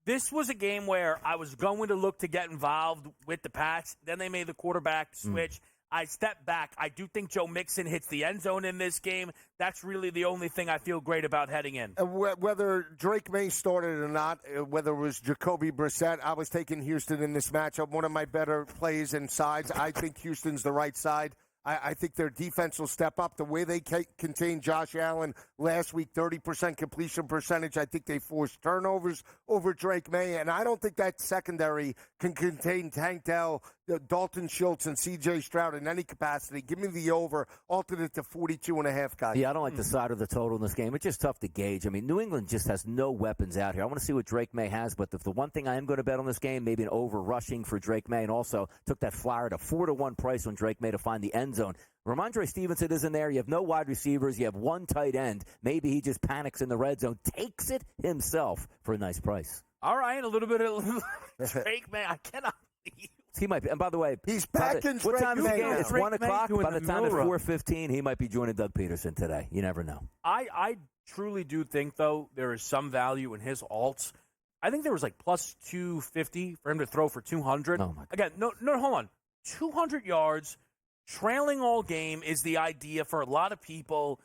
This was a game where I was going to look to get involved with the Pats. Then they made the quarterback switch. I stepped back. I do think Joe Mixon hits the end zone in this game. That's really the only thing I feel great about heading in. Whether Drake May started or not, whether it was Jacoby Brissett, I was taking Houston in this matchup. One of my better plays and sides. I think Houston's the right side. I think their defense will step up. The way they contained Josh Allen last week, 30% completion percentage. I think they forced turnovers over Drake May, and I don't think that secondary can contain Tank Dell, Dalton Schultz, and C.J. Stroud in any capacity. Give me the over. Altered it to 42.5, guys. Yeah, I don't like the side of the total in this game. It's just tough to gauge. I mean, New England just has no weapons out here. I want to see what Drake May has, but the one thing I am going to bet on this game, maybe an over rushing for Drake May, and also took that flyer at a 4-1 price on Drake May to find the end zone. Ramondre Stevenson isn't there. You have no wide receivers. You have one tight end. Maybe he just panics in the red zone, takes it himself for a nice price. All right, a little bit of Drake May. I cannot believe. He might be. And by the way, he's back in what time is the game? Now. It's 1 o'clock. By the time at 4:15, he might be joining Doug Peterson today. You never know. I truly do think, though, there is some value in his alts. I think there was like plus 250 for him to throw for 200. Oh my God. Again, no, hold on. 200 yards, trailing all game is the idea for a lot of people.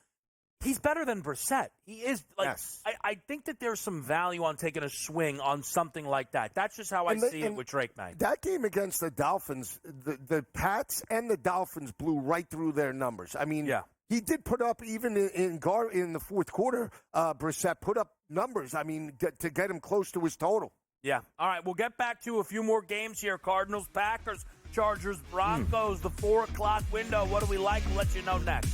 He's better than Brissett. He is. Yes. I think that there's some value on taking a swing on something like that. That's just how I see it with Drake May. That game against the Dolphins, the Pats and the Dolphins blew right through their numbers. I mean, he did put up, even in the fourth quarter, Brissett put up numbers, I mean, to get him close to his total. Yeah. All right, we'll get back to a few more games here. Cardinals, Packers, Chargers, Broncos, the 4 o'clock window. What do we like? We'll let you know next.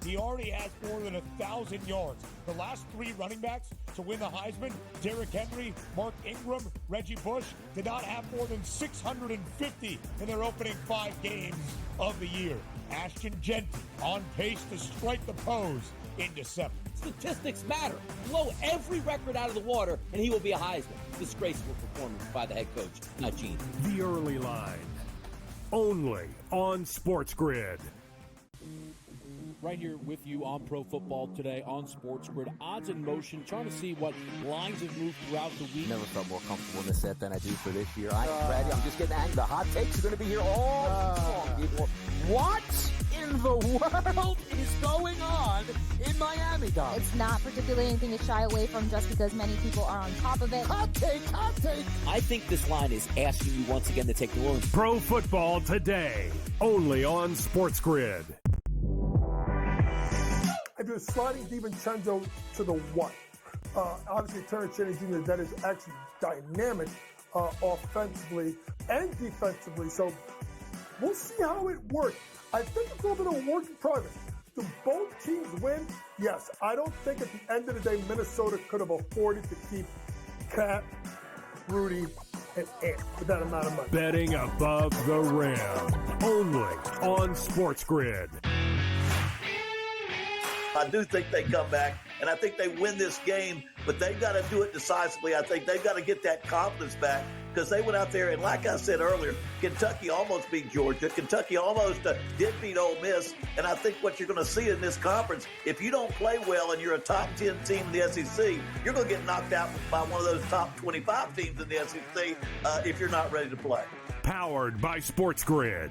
He already has more than 1,000 yards. The last three running backs to win the Heisman, Derrick Henry, Mark Ingram, Reggie Bush, did not have more than 650 in their opening 5 games of the year. Ashton Genty on pace to strike the pose in December. Statistics matter. Blow every record out of the water, and he will be a Heisman. Disgraceful performance by the head coach, not Gene. The Early Line, only on SportsGrid. Right here with you on Pro Football Today on SportsGrid. Odds in motion, trying to see what lines have moved throughout the week. Never felt more comfortable in this set than I do for this year. I am ready. I'm just getting angry. The hot takes are going to be here all long, people. What in the world is going on in Miami, Don? It's not particularly anything to shy away from just because many people are on top of it. Hot take, hot take. I think this line is asking you once again to take New Orleans. Pro Football Today, only on SportsGrid. If you're sliding DiVincenzo to the what? Obviously, Terrence Shannon Jr., that is actually dynamic offensively and defensively. So we'll see how it works. I think it's a little bit of a work in progress. Do both teams win? Yes. I don't think at the end of the day, Minnesota could have afforded to keep Cat, Rudy, and Ant for that amount of money. Betting above the rim, only on SportsGrid. I do think they come back, and I think they win this game, but they've got to do it decisively. I think they've got to get that confidence back because they went out there, and like I said earlier, Kentucky almost beat Georgia. Kentucky almost did beat Ole Miss, and I think what you're going to see in this conference, if you don't play well and you're a top 10 team in the SEC, you're going to get knocked out by one of those top 25 teams in the SEC if you're not ready to play. Powered by SportsGrid.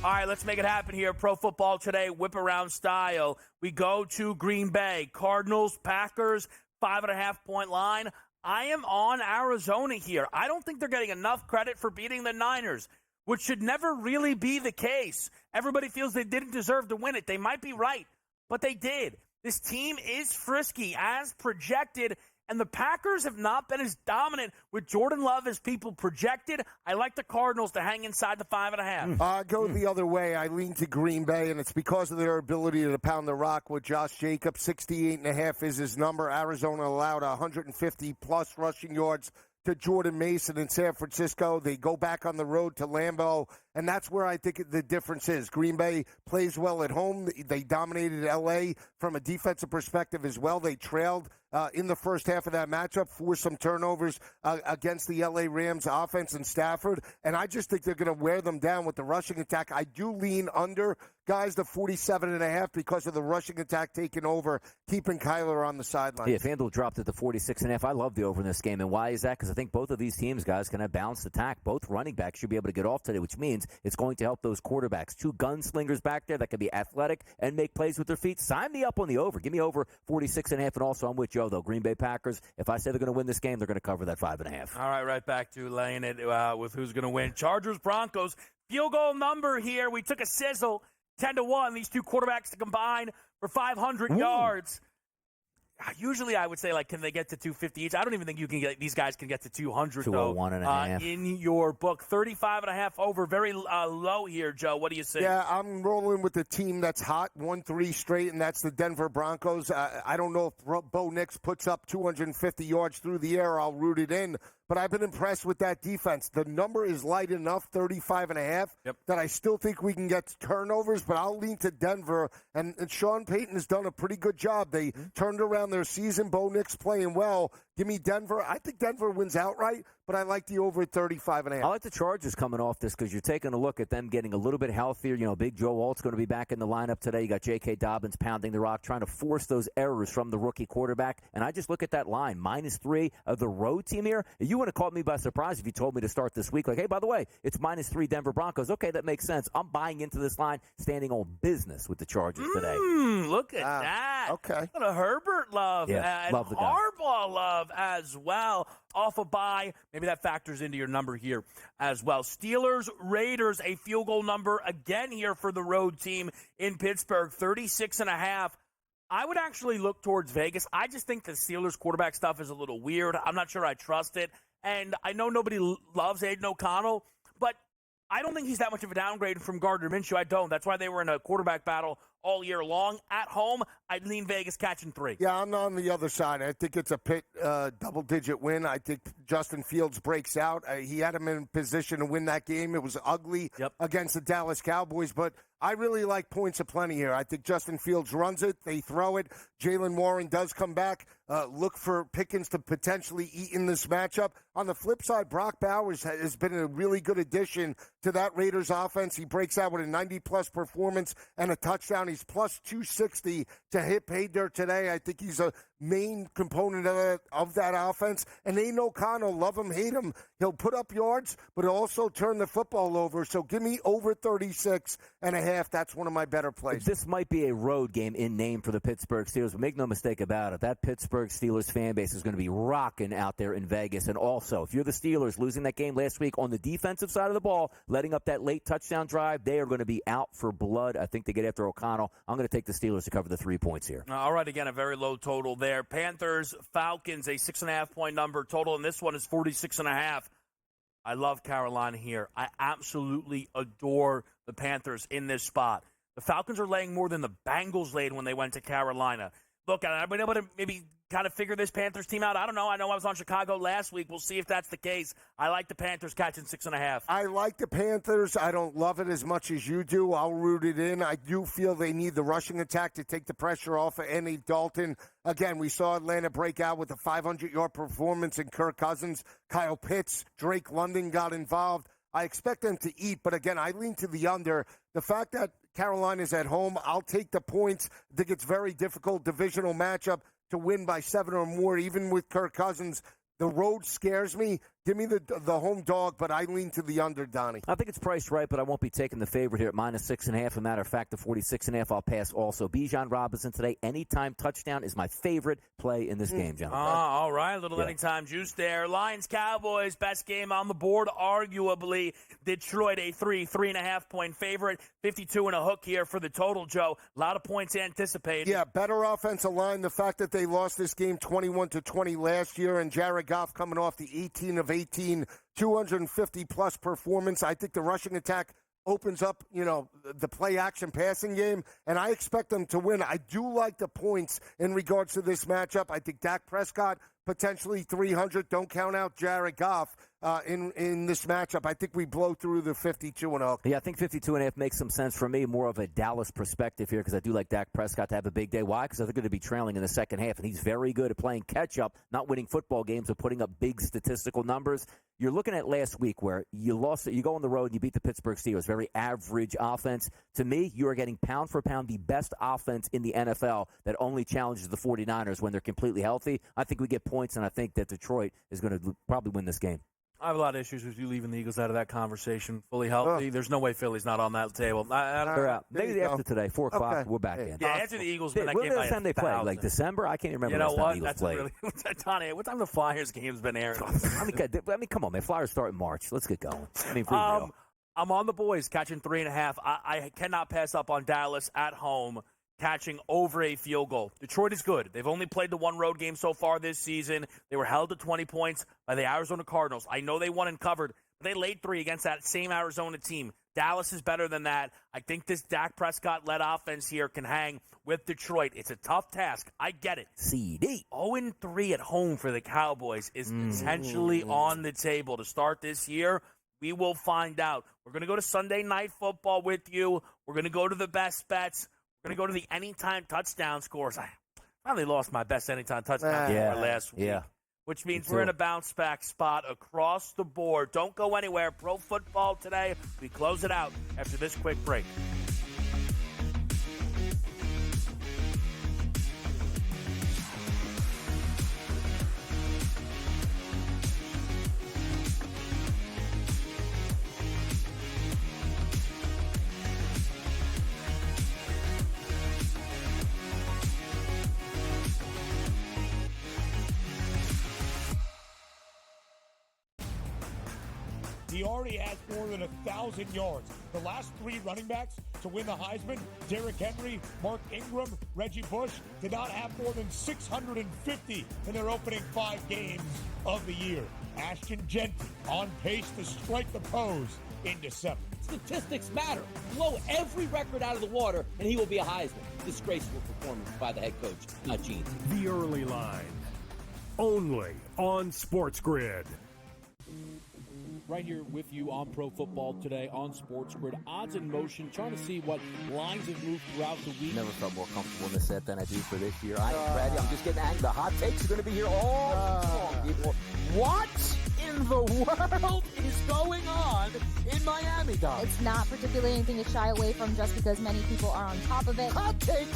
All right, let's make it happen here. Pro Football Today, whip around style. We go to Green Bay. Cardinals, Packers, 5.5-point line. I am on Arizona here. I don't think they're getting enough credit for beating the Niners, which should never really be the case. Everybody feels they didn't deserve to win it. They might be right, but they did. This team is frisky as projected, and the Packers have not been as dominant with Jordan Love as people projected. I like the Cardinals to hang inside the 5.5. I go the other way. I lean to Green Bay, and it's because of their ability to pound the rock with Josh Jacobs. 68.5 is his number. Arizona allowed 150-plus rushing yards to Jordan Mason in San Francisco. They go back on the road to Lambeau, and that's where I think the difference is. Green Bay plays well at home. They dominated L.A. from a defensive perspective as well. They trailed in the first half of that matchup, forced some turnovers against the L.A. Rams offense and Stafford, and I just think they're going to wear them down with the rushing attack. I do lean under, guys, the 47.5 because of the rushing attack taking over, keeping Kyler on the sidelines. Yeah, FanDuel dropped it to 46.5. I love the over in this game, and why is that? Because I think both of these teams, guys, can have balanced attack. Both running backs should be able to get off today, which means it's going to help those quarterbacks. Two gunslingers back there that can be athletic and make plays with their feet. Sign me up on the over. Give me over 46.5, and also I'm with Joe, though. Green Bay Packers, if I say they're going to win this game, they're going to cover that 5.5. All right back to laying it with who's going to win. Chargers, Broncos, field goal number here. We took a sizzle, 10-1. These two quarterbacks to combine for 500 yards. Usually I would say, can they get to 250 each? I don't even think these guys can get to 200, though. 201.5. In your book, 35.5 over, very low here, Joe. What do you say? Yeah, I'm rolling with the team that's hot, 1-3 straight, and that's the Denver Broncos. I don't know if Bo Nix puts up 250 yards through the air. I'll root it in. But I've been impressed with that defense. The number is light enough, 35.5, that I still think we can get turnovers, but I'll lean to Denver. And Sean Payton has done a pretty good job. They turned around their season. Bo Nix playing well. Give me Denver. I think Denver wins outright, but I like the over 35.5. I like the Chargers coming off this because you're taking a look at them getting a little bit healthier. You know, Big Joe Alt's going to be back in the lineup today. You got J.K. Dobbins pounding the rock, trying to force those errors from the rookie quarterback. And I just look at that line, -3 of the road team here. You would have caught me by surprise if you told me to start this week. Hey, by the way, it's -3 Denver Broncos. Okay, that makes sense. I'm buying into this line, standing on business with the Chargers today. Look at that. Okay. What a Herbert love. Yeah, and love the guy. Harbaugh love. of as well. Off a bye, maybe that factors into your number here as well. Steelers, Raiders, a field goal number again here for the road team in Pittsburgh, 36.5. I would actually look towards Vegas. I just think the Steelers quarterback stuff is a little weird. I'm not sure I trust it. And I know nobody loves Aiden O'Connell, but I don't think he's that much of a downgrade from Gardner Minshew. I don't. That's why they were in a quarterback battle all year long. At home, I'd lean Vegas catching 3. Yeah, I'm on the other side. I think it's a Pitt double-digit win. I think Justin Fields breaks out. He had him in position to win that game. It was ugly against the Dallas Cowboys, but I really like points aplenty here. I think Justin Fields runs it. They throw it. Jalen Warren does come back. Look for Pickens to potentially eat in this matchup. On the flip side, Brock Bowers has been a really good addition to that Raiders offense. He breaks out with a 90-plus performance and a touchdown. He's plus 260 to hit pay dirt today. I think he's a main component of that offense. And Aiden O'Connell, love him, hate him, he'll put up yards, but also turn the football over. So give me over 36.5. That's one of my better plays. This might be a road game in name for the Pittsburgh Steelers, but make no mistake about it. That Pittsburgh Steelers fan base is going to be rocking out there in Vegas. And also, if you're the Steelers losing that game last week on the defensive side of the ball, letting up that late touchdown drive, they are going to be out for blood. I think they get after O'Connell. I'm going to take the Steelers to cover the 3 points here. All right, again, a very low total there. Panthers, Falcons, a 6.5-point number total, and this one is 46.5. I love Carolina here. I absolutely adore the Panthers in this spot. The Falcons are laying more than the Bengals laid when they went to Carolina. Look, I've been able to maybe kind of figure this Panthers team out. I don't know. I know I was on Chicago last week. We'll see if that's the case. I like the Panthers catching 6.5. I like the Panthers. I don't love it as much as you do. I'll root it in. I do feel they need the rushing attack to take the pressure off of Andy Dalton. Again, we saw Atlanta break out with a 500-yard performance in Kirk Cousins. Kyle Pitts, Drake London got involved. I expect them to eat, but again, I lean to the under. The fact that Carolina's at home, I'll take the points. I think it's very difficult divisional matchup to win by 7 or more, even with Kirk Cousins. The road scares me. Give me the home dog, but I lean to the under, Donnie. I think it's priced right, but I won't be taking the favorite here at minus 6.5. As a matter of fact, the 46.5 I'll pass also. Bijan Robinson today, anytime touchdown is my favorite play in this game, gentlemen. All right, a little anytime juice there. Lions, Cowboys, best game on the board, arguably. Detroit, a 3.5-point favorite. 52 and a hook here for the total, Joe. A lot of points anticipated. Yeah, better offensive line. The fact that they lost this game 21-20 last year, and Jared Goff coming off the 18 of 18, 250-plus performance. I think the rushing attack opens up, the play-action passing game, and I expect them to win. I do like the points in regards to this matchup. I think Dak Prescott, potentially 300. Don't count out Jared Goff in this matchup. I think we blow through the 52.5. Yeah, I think 52.5 makes some sense for me. More of a Dallas perspective here because I do like Dak Prescott to have a big day. Why? Because they're going to be trailing in the second half, and he's very good at playing catch-up, not winning football games, but putting up big statistical numbers. You're looking at last week where you lost it. You go on the road and you beat the Pittsburgh Steelers. Very average offense. To me, you are getting pound for pound the best offense in the NFL that only challenges the 49ers when they're completely healthy. I think we get points, and I think that Detroit is going to probably win this game. I have a lot of issues with you leaving the Eagles out of that conversation. Fully healthy. There's no way Philly's not on that table. They're out. Maybe after today, 4 o'clock, we're back in. Yeah, after the Eagles win that when game the time they play? Like December? I can't remember the time the Eagles played. Tony, what time the Flyers game's been airing? I mean, come on, man. Flyers start in March. Let's get going. I mean, for real. I'm on the boys catching 3.5. I cannot pass up on Dallas at home catching over a field goal. Detroit is good. They've only played the one road game so far this season. They were held to 20 points by the Arizona Cardinals. I know they won and covered, but they laid 3 against that same Arizona team. Dallas is better than that. I think this Dak Prescott-led offense here can hang with Detroit. It's a tough task. I get it. CD. 0-3 at home for the Cowboys is potentially on the table to start this year. We will find out. We're going to go to Sunday Night Football with you. We're going to go to the best bets. We're going to go to the anytime touchdown scores. I finally lost my best anytime touchdown score last week. Yeah. Which means we're in a bounce-back spot across the board. Don't go anywhere. Pro football today. We close it out after this quick break. He already has more than 1,000 yards. The last 3 running backs to win the Heisman, Derrick Henry, Mark Ingram, Reggie Bush, did not have more than 650 in their opening 5 games of the year. Ashton Genty on pace to strike the pose in December. Statistics matter. Blow every record out of the water, and he will be a Heisman. Disgraceful performance by the head coach, not Gene. The Early Line. Only on SportsGrid. Right here with you on Pro Football Today on SportsGrid. Odds in motion, trying to see what lines have moved throughout the week. Never felt more comfortable in this set than I do for this year. Brady, I'm just getting angry. The hot takes are going to be here all long, people. What in the world is going on in Miami, Dom? It's not particularly anything to shy away from just because many people are on top of it. Hot take.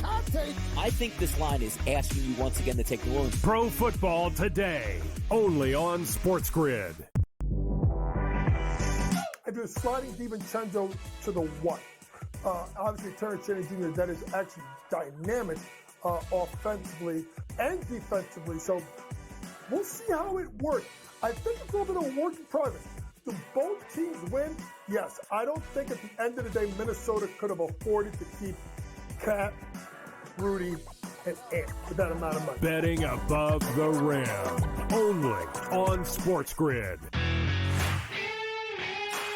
I think this line is asking you once again to take New Orleans. Pro Football Today, only on SportsGrid. I do sliding DiVincenzo to the what? Obviously, Terrence Shannon Jr., that is actually dynamic offensively and defensively. So we'll see how it works. I think it's a little bit of a work in progress. Do both teams win? Yes. I don't think at the end of the day, Minnesota could have afforded to keep Cat, Rudy, and Ant for that amount of money. Betting above the rim, only on SportsGrid.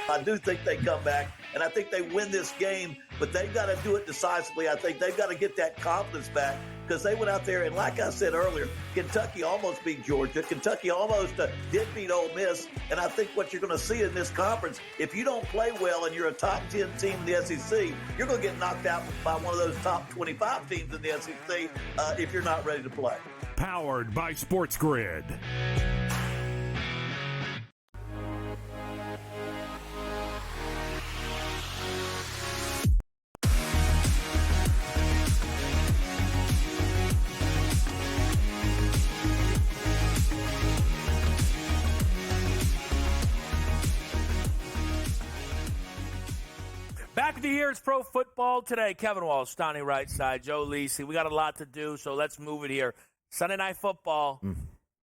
I do think they come back, and I think they win this game, but they've got to do it decisively. I think they've got to get that confidence back because they went out there, and like I said earlier, Kentucky almost beat Georgia. Kentucky almost did beat Ole Miss, and I think what you're going to see in this conference, if you don't play well and you're a top 10 team in the SEC, you're going to get knocked out by one of those top 25 teams in the SEC if you're not ready to play. Powered by SportsGrid. Back of the year, it's Pro Football Today. Kevin Walsh, Donnie Rightside, Joe Lisi. We got a lot to do, so let's move it here. Sunday Night Football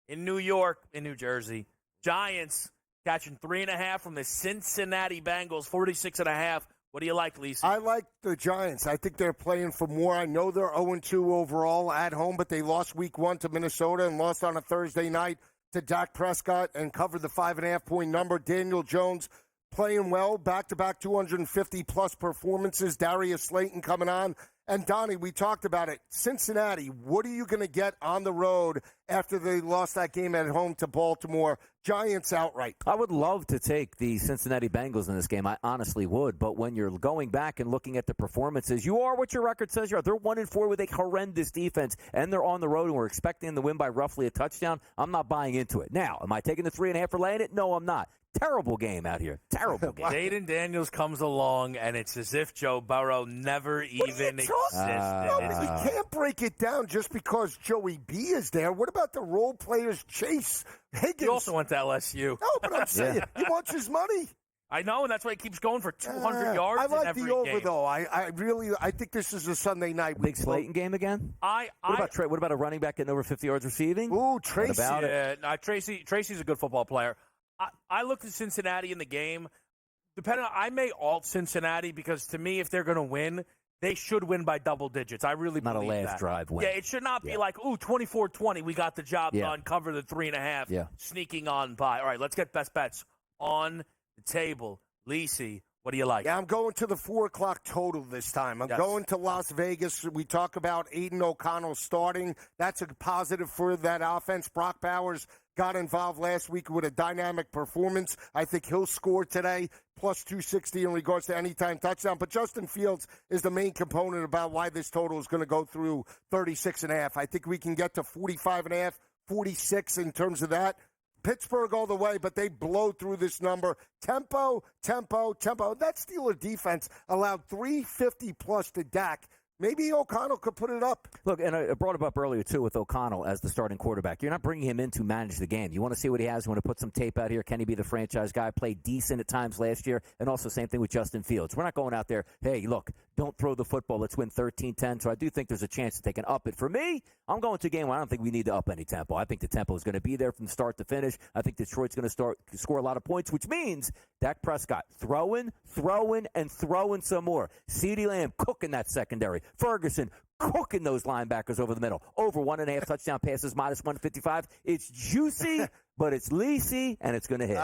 in New York, in New Jersey. Giants catching 3.5 from the Cincinnati Bengals, 46.5. What do you like, Lisi? I like the Giants. I think they're playing for more. I know they're 0-2 overall at home, but they lost week 1 to Minnesota and lost on a Thursday night to Dak Prescott and covered the 5.5-point number. Daniel Jones playing well, back-to-back 250-plus performances. Darius Slayton coming on. And, Donnie, we talked about it. Cincinnati, what are you going to get on the road after they lost that game at home to Baltimore? Giants outright. I would love to take the Cincinnati Bengals in this game. I honestly would. But when you're going back and looking at the performances, you are what your record says you are. They're 1-4 with a horrendous defense, and they're on the road, and we're expecting them to win by roughly a touchdown. I'm not buying into it. Now, am I taking the 3.5 for laying it? No, I'm not. Terrible game out here. Terrible game. Jaden Daniels comes along, and it's as if Joe Burrow never even existed. You can't break it down just because Joey B is there. What about the role players? Chase Higgins. He also went to LSU. No, but I'm saying he wants his money. I know, and that's why he keeps going for 200 yards. I like in every the over, game. though. I think this is a Sunday night. Big Slayton game again? What about a running back getting over 50 yards receiving? Ooh, Tracy. What about it? Tracy's a good football player. I looked at Cincinnati in the game. I may alt Cincinnati because, to me, if they're going to win, they should win by double digits. I really not believe a last that. drive win. Yeah, it should not be like, 24-20, we got the job done, cover the 3.5, sneaking on by. All right, let's get best bets on the table. Lisi, what do you like? Yeah, I'm going to the 4 o'clock total this time. I'm going to Las Vegas. We talk about Aiden O'Connell starting. That's a positive for that offense. Brock Bowers got involved last week with a dynamic performance. I think he'll score today, plus 260 in regards to anytime touchdown. But Justin Fields is the main component about why this total is going to go through 36.5. I think we can get to 45.5, 46 in terms of that. Pittsburgh all the way, but they blow through this number. Tempo. That Steeler defense allowed 350-plus to Dak maybe O'Connell could put it up. Look, and I brought it up earlier, too, with O'Connell as the starting quarterback. You're not bringing him in to manage the game. You want to see what he has. You want to put some tape out here. Can he be the franchise guy? Played decent at times last year. And also same thing with Justin Fields. We're not going out there, hey, look, don't throw the football. Let's win 13-10. So I do think there's a chance to take an up it. For me, I'm going to a game where I don't think we need to up any tempo. I think the tempo is going to be there from start to finish. I think Detroit's going to score a lot of points, which means Dak Prescott throwing, and throwing some more. CeeDee Lamb cooking that secondary. Ferguson cooking those linebackers over the middle. Over 1.5 touchdown passes, minus 155. It's juicy, but it's Lisi, and it's going to hit.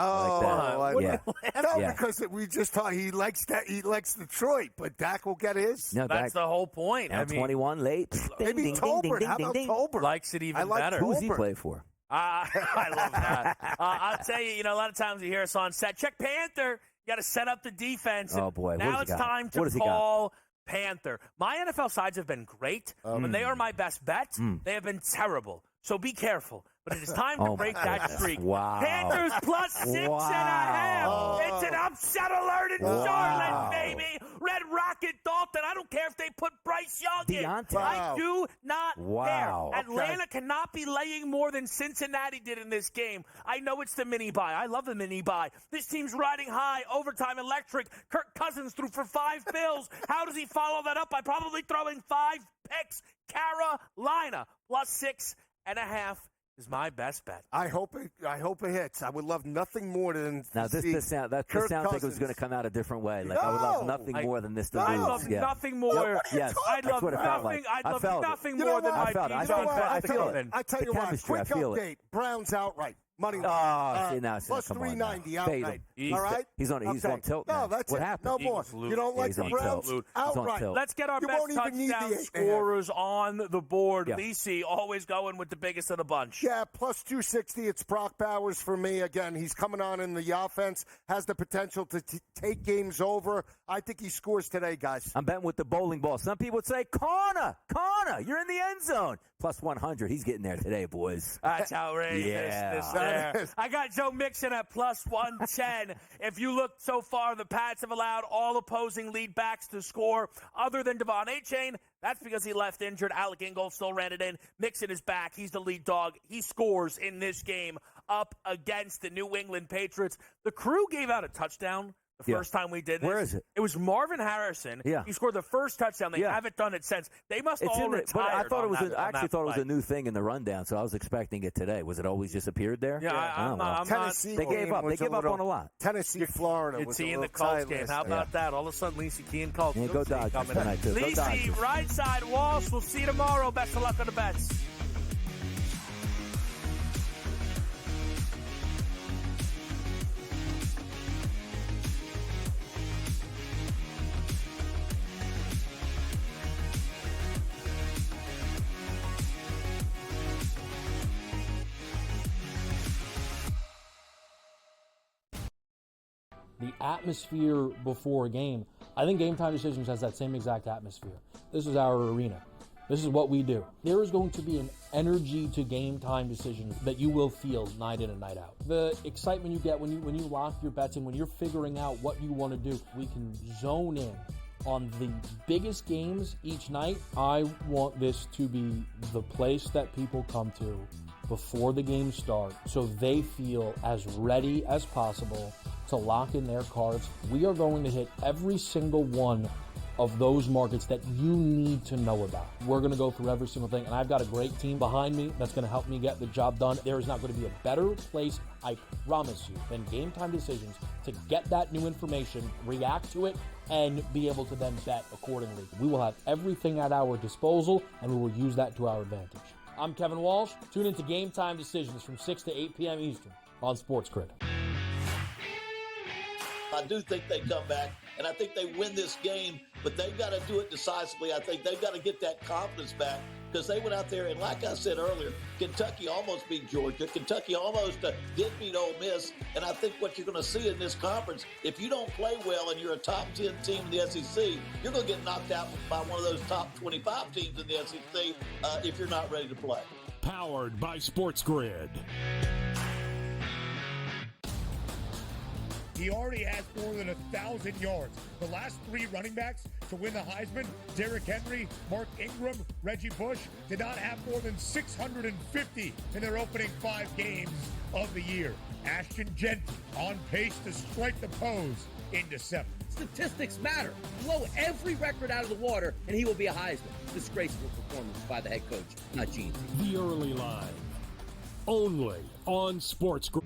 Because we just thought he likes that. He likes Detroit, but Dak will get his. No, that's the whole point. Now 21 late. Maybe Tolbert. How about Tolbert? Likes it even better. Who's he play for? I love that. I'll tell you, a lot of times you hear us on set. Check Panther. You got to set up the defense. Oh, boy. Now it's time to call Panther. My NFL sides have been great. When they are my best bets, they have been terrible. So be careful. But it is time to break that streak. Wow. Panthers plus 6.5. It's an upset alert in Charlotte, baby. Red Rocket Dalton. I don't care if they put Bryce Young in. I do not care. Atlanta cannot be laying more than Cincinnati did in this game. I know it's the mini bye. I love the mini bye. This team's riding high, overtime electric. Kirk Cousins threw for 5 bills. How does he follow that up? By probably throwing 5 picks. Carolina plus 6.5. Is my best bet. I hope it hits. I would love nothing more than now. This sounds like it was going to come out a different way. I would love nothing more than this to lose. I love nothing more. Yes, I'd love nothing. I'd love nothing more than my team. I feel it. I tell you what. Quick update. Browns outright. Money line. Plus 390 outright. All right? He's on tilt. No, that's what it. happened? No more. You don't like the Browns? Outright. Let's get our best touchdown scorers on the board. Lisi always going with the biggest of the bunch. Yeah, plus 260. It's Brock Bowers for me. Again, he's coming on in the offense. Has the potential to take games over. I think he scores today, guys. I'm betting with the bowling ball. Some people would say, corner, you're in the end zone. Plus 100. He's getting there today, boys. That's outrageous. Yeah. I got Joe Mixon at plus 110. If you look so far, the Pats have allowed all opposing lead backs to score other than Devon Achane. That's because he left injured. Alec Ingold still ran it in. Mixon is back. He's the lead dog. He scores in this game up against the New England Patriots. The Crew gave out a touchdown the first time we did this. Where is it? It was Marvin Harrison. Yeah. He scored the first touchdown. They haven't done it since. They must all retired. But I thought I actually thought it was a new thing in the rundown, so I was expecting it today. Was it always just appeared there? I'm Tennessee. They gave up. They gave up on a lot. Tennessee, Florida. You're seeing the Colts game. How about that? All of a sudden, Lisi Key and Colts. Yeah, go Dodgers tonight, too. Lisi, Rightside, Walsh. We'll see you tomorrow. Best of luck on the bets. The atmosphere before a game, I think Game Time Decisions has that same exact atmosphere. This is our arena. This is what we do. There is going to be an energy to Game Time Decisions that you will feel night in and night out. The excitement you get when you lock your bets in, when you're figuring out what you want to do, we can zone in on the biggest games each night. I want this to be the place that people come to before the games start so they feel as ready as possible to lock in their cards. We are going to hit every single one of those markets that you need to know about. We're going to go through every single thing, and I've got a great team behind me that's going to help me get the job done. There is not going to be a better place, I promise you, than Game Time Decisions to get that new information, react to it, and be able to then bet accordingly. We will have everything at our disposal, and we will use that to our advantage. I'm Kevin Walsh. Tune into Game Time Decisions from 6 to 8 p.m. Eastern on SportsGrid. I do think they come back, and I think they win this game, but they've got to do it decisively. I think they've got to get that confidence back because they went out there, and like I said earlier, Kentucky almost beat Georgia. Kentucky almost did beat Ole Miss, and I think what you're going to see in this conference, if you don't play well and you're a top 10 team in the SEC, you're going to get knocked out by one of those top 25 teams in the SEC if you're not ready to play. Powered by SportsGrid. He already has more than 1,000 yards. The last 3 running backs to to win the Heisman, Derrick Henry, Mark Ingram, Reggie Bush did not have more than 650 in their opening 5 games of the year. Ashton Genty on pace to strike the pose in December. Statistics matter. Blow every record out of the water, and he will be a Heisman. Disgraceful performance by the head coach, not Gene. The Early Line, only on SportsGrid.